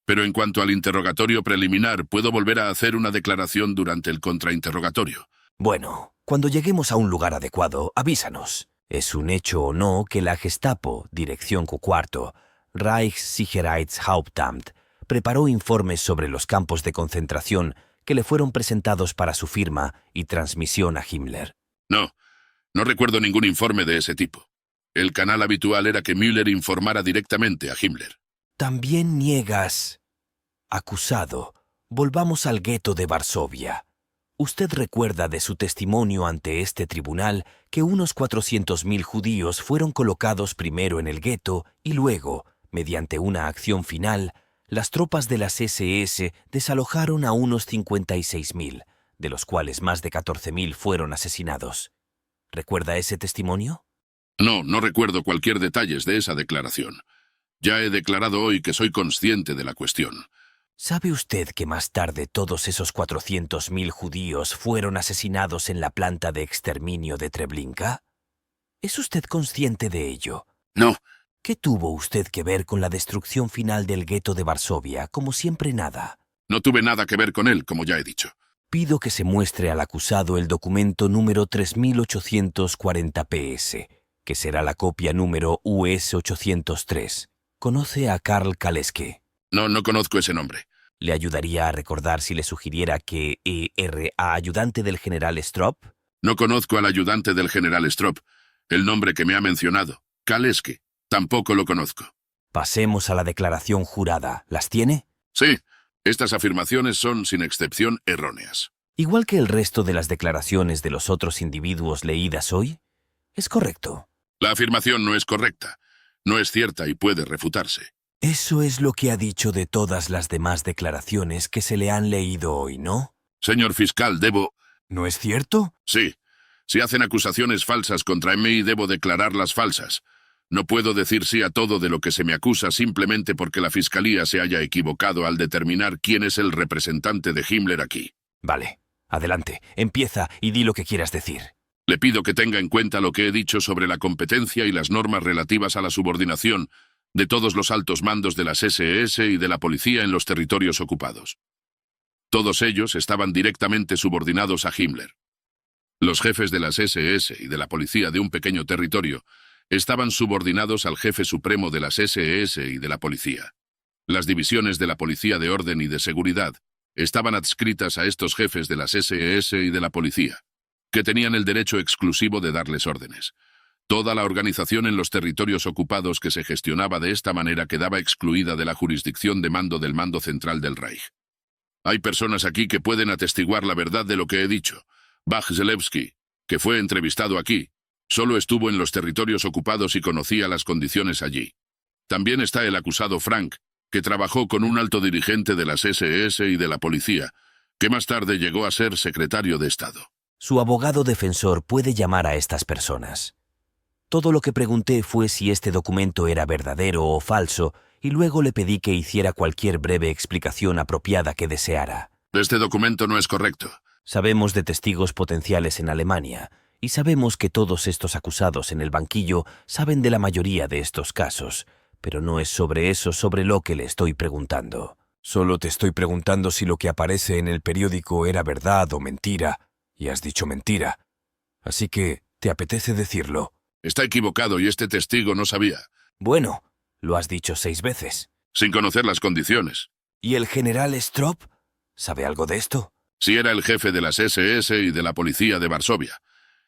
pero en cuanto al interrogatorio preliminar, puedo volver a hacer una declaración durante el contrainterrogatorio. Bueno, cuando lleguemos a un lugar adecuado, avísanos. ¿Es un hecho o no que la Gestapo, Dirección Q4, Reichssicherheitshauptamt, preparó informes sobre los campos de concentración que le fueron presentados para su firma y transmisión a Himmler? No, No recuerdo ningún informe de ese tipo. El canal habitual era que Müller informara directamente a Himmler. También niegas. Acusado, volvamos al gueto de Varsovia. Usted recuerda de su testimonio ante este tribunal que unos 400.000 judíos fueron colocados primero en el gueto y luego, mediante una acción final, las tropas de las SS desalojaron a unos 56.000, de los cuales más de 14.000 fueron asesinados. ¿Recuerda ese testimonio? No recuerdo cualquier detalle de esa declaración. Ya he declarado hoy que soy consciente de la cuestión. ¿Sabe usted que más tarde todos esos 400.000 judíos fueron asesinados en la planta de exterminio de Treblinka? ¿Es usted consciente de ello? No, ¿Qué tuvo usted que ver con la destrucción final del gueto de Varsovia? Como siempre, nada. no tuve nada que ver con él, como ya he dicho. Pido que se muestre al acusado el documento número 3840 PS, que será la copia número US 803. ¿Conoce a Karl Kaleske? No conozco ese nombre. ¿Le ayudaría a recordar si le sugiriera que era ayudante del general Stroop? No conozco al ayudante del general Stroop. El nombre que me ha mencionado, Kaleske, tampoco lo conozco. Pasemos a la declaración jurada. ¿Las tiene? Sí, estas afirmaciones son sin excepción erróneas. Igual que el resto de las declaraciones de los otros individuos leídas hoy. ¿Es correcto? La afirmación no es correcta, no es cierta y puede refutarse. Eso es lo que ha dicho de todas las demás declaraciones que se le han leído hoy, ¿no? Señor fiscal, debo... ¿No es cierto? Sí, si hacen acusaciones falsas contra mí, debo declararlas falsas. No puedo decir sí a todo de lo que se me acusa simplemente porque la fiscalía se haya equivocado al determinar quién es el representante de Himmler aquí. Vale, adelante, empieza y di lo que quieras decir. Le pido que tenga en cuenta lo que he dicho sobre la competencia y las normas relativas a la subordinación de todos los altos mandos de las SS y de la policía en los territorios ocupados. Todos ellos estaban directamente subordinados a Himmler. Los jefes de las SS y de la policía de un pequeño territorio estaban subordinados al jefe supremo de las SS y de la policía. Las divisiones de la policía de orden y de seguridad estaban adscritas a estos jefes de las SS y de la policía, que tenían el derecho exclusivo de darles órdenes. Toda la organización en los territorios ocupados que se gestionaba de esta manera quedaba excluida de la jurisdicción de mando del mando central del Reich. Hay personas aquí que pueden atestiguar la verdad de lo que he dicho. Bach-Zelewski, que fue entrevistado aquí, solo estuvo en los territorios ocupados y conocía las condiciones allí. También está el acusado Frank, que trabajó con un alto dirigente de las SS y de la policía, que más tarde llegó a ser secretario de Estado. Su abogado defensor puede llamar a estas personas. Todo lo que pregunté fue si este documento era verdadero o falso, y luego le pedí que hiciera cualquier breve explicación apropiada que deseara. Este documento no es correcto. Sabemos de testigos potenciales en Alemania, y sabemos que todos estos acusados en el banquillo saben de la mayoría de estos casos, pero no es sobre eso sobre lo que le estoy preguntando. Solo te estoy preguntando si lo que aparece en el periódico era verdad o mentira, y has dicho mentira. Así que, ¿te apetece decirlo? Está equivocado y este testigo no sabía. Bueno, lo has dicho 6 veces. Sin conocer las condiciones. ¿Y el general Stroop? ¿Sabe algo de esto? Sí, era el jefe de las SS y de la policía de Varsovia.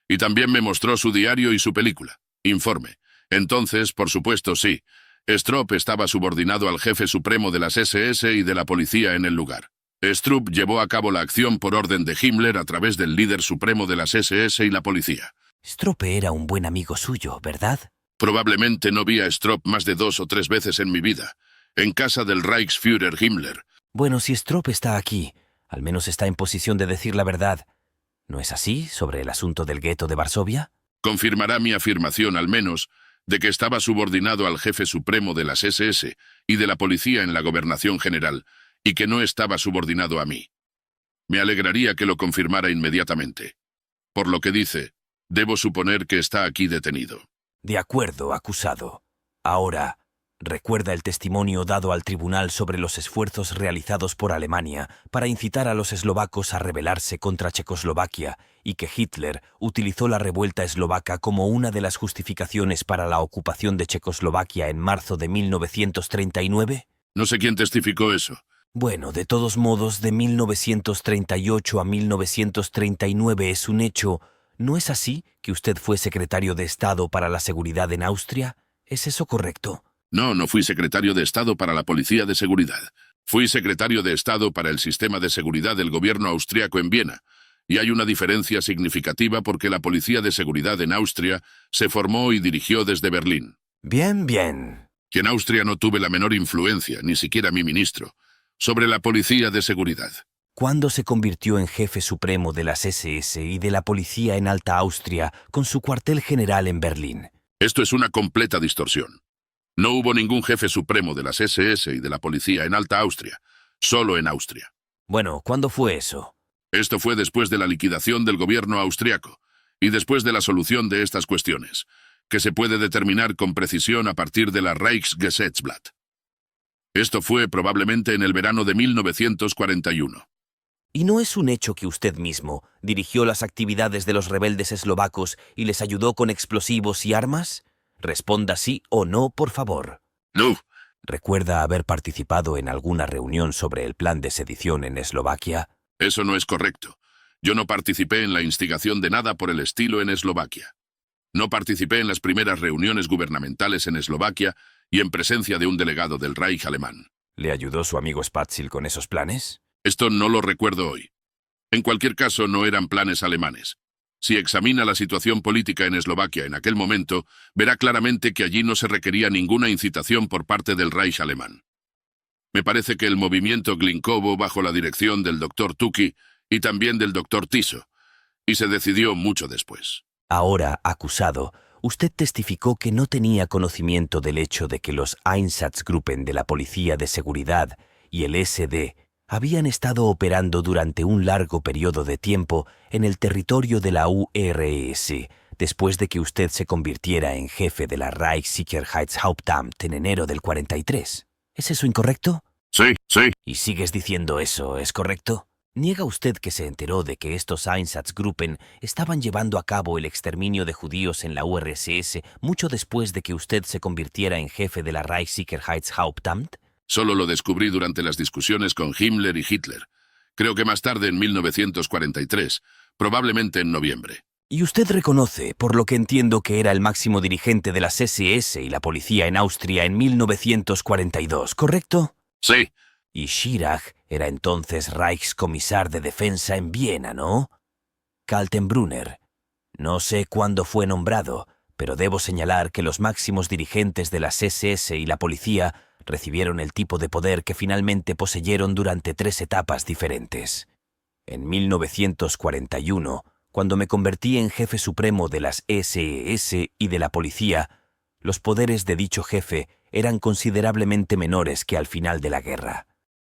Y también me mostró su diario y su película. Informe. Entonces, por supuesto, sí. Stroop estaba subordinado al jefe supremo de las SS y de la policía en el lugar. Stroop llevó a cabo la acción por orden de Himmler a través del líder supremo de las SS y la policía. Stroop era un buen amigo suyo, ¿verdad? Probablemente no vi a Stroop más de 2 o 3 veces en mi vida. En casa del Reichsführer Himmler. Bueno, si Stroop está aquí, al menos está en posición de decir la verdad. ¿No es así sobre el asunto del gueto de Varsovia? Confirmará mi afirmación, al menos, de que estaba subordinado al jefe supremo de las SS y de la policía en la gobernación general, y que no estaba subordinado a mí. Me alegraría que lo confirmara inmediatamente. Por lo que dice, debo suponer que está aquí detenido. De acuerdo, acusado. Ahora, ¿recuerda el testimonio dado al tribunal sobre los esfuerzos realizados por Alemania para incitar a los eslovacos a rebelarse contra Checoslovaquia y que Hitler utilizó la revuelta eslovaca como una de las justificaciones para la ocupación de Checoslovaquia en marzo de 1939? No sé quién testificó eso. Bueno, de todos modos, de 1938 a 1939 es un hecho ¿No es así que usted fue secretario de Estado para la Seguridad en Austria? ¿Es eso correcto? No fui secretario de Estado para la Policía de Seguridad. Fui secretario de Estado para el sistema de seguridad del gobierno austriaco en Viena. Y hay una diferencia significativa porque la Policía de Seguridad en Austria se formó y dirigió desde Berlín. Bien, bien. Que en Austria no tuve la menor influencia, ni siquiera mi ministro, sobre la Policía de Seguridad. ¿Cuándo se convirtió en jefe supremo de las SS y de la policía en Alta Austria con su cuartel general en Berlín? Esto es una completa distorsión. No hubo ningún jefe supremo de las SS y de la policía en Alta Austria, solo en Austria. Bueno, ¿cuándo fue eso? Esto fue después de la liquidación del gobierno austriaco y después de la solución de estas cuestiones, que se puede determinar con precisión a partir de la Reichsgesetzblatt. Esto fue probablemente en el verano de 1941. ¿Y no es un hecho que usted mismo dirigió las actividades de los rebeldes eslovacos y les ayudó con explosivos y armas? Responda sí o no, por favor. No. ¿Recuerda haber participado en alguna reunión sobre el plan de sedición en Eslovaquia? Eso no es correcto. Yo no participé en la instigación de nada por el estilo en Eslovaquia. No participé en las primeras reuniones gubernamentales en Eslovaquia y en presencia de un delegado del Reich alemán. ¿Le ayudó su amigo Spatzil con esos planes? Esto no lo recuerdo hoy. En cualquier caso, no eran planes alemanes. Si examina la situación política en Eslovaquia en aquel momento, verá claramente que allí no se requería ninguna incitación por parte del Reich alemán. Me parece que el movimiento Glinkovo bajo la dirección del Dr. Tuki y también del Dr. Tiso, y se decidió mucho después. Ahora, acusado, usted testificó que no tenía conocimiento del hecho de que los Einsatzgruppen de la Policía de Seguridad y el SD habían estado operando durante un largo periodo de tiempo en el territorio de la URSS, después de que usted se convirtiera en jefe de la Reichssicherheitshauptamt en enero del 43. ¿Es eso incorrecto? Sí. ¿Y sigues diciendo eso, es correcto? ¿Niega usted que se enteró de que estos Einsatzgruppen estaban llevando a cabo el exterminio de judíos en la URSS mucho después de que usted se convirtiera en jefe de la Reichssicherheitshauptamt? Solo lo descubrí durante las discusiones con Himmler y Hitler. Creo que más tarde, en 1943, probablemente en noviembre. Y usted reconoce, por lo que entiendo, que era el máximo dirigente de las SS y la policía en Austria en 1942, ¿correcto? Sí. Y Schirach era entonces Reichskommissar de Defensa en Viena, ¿no? Kaltenbrunner. No sé cuándo fue nombrado, pero debo señalar que los máximos dirigentes de las SS y la policía recibieron el tipo de poder que finalmente poseyeron durante 3 etapas diferentes. En 1941, cuando me convertí en jefe supremo de las SS y de la policía, los poderes de dicho jefe eran considerablemente menores que al final de la guerra.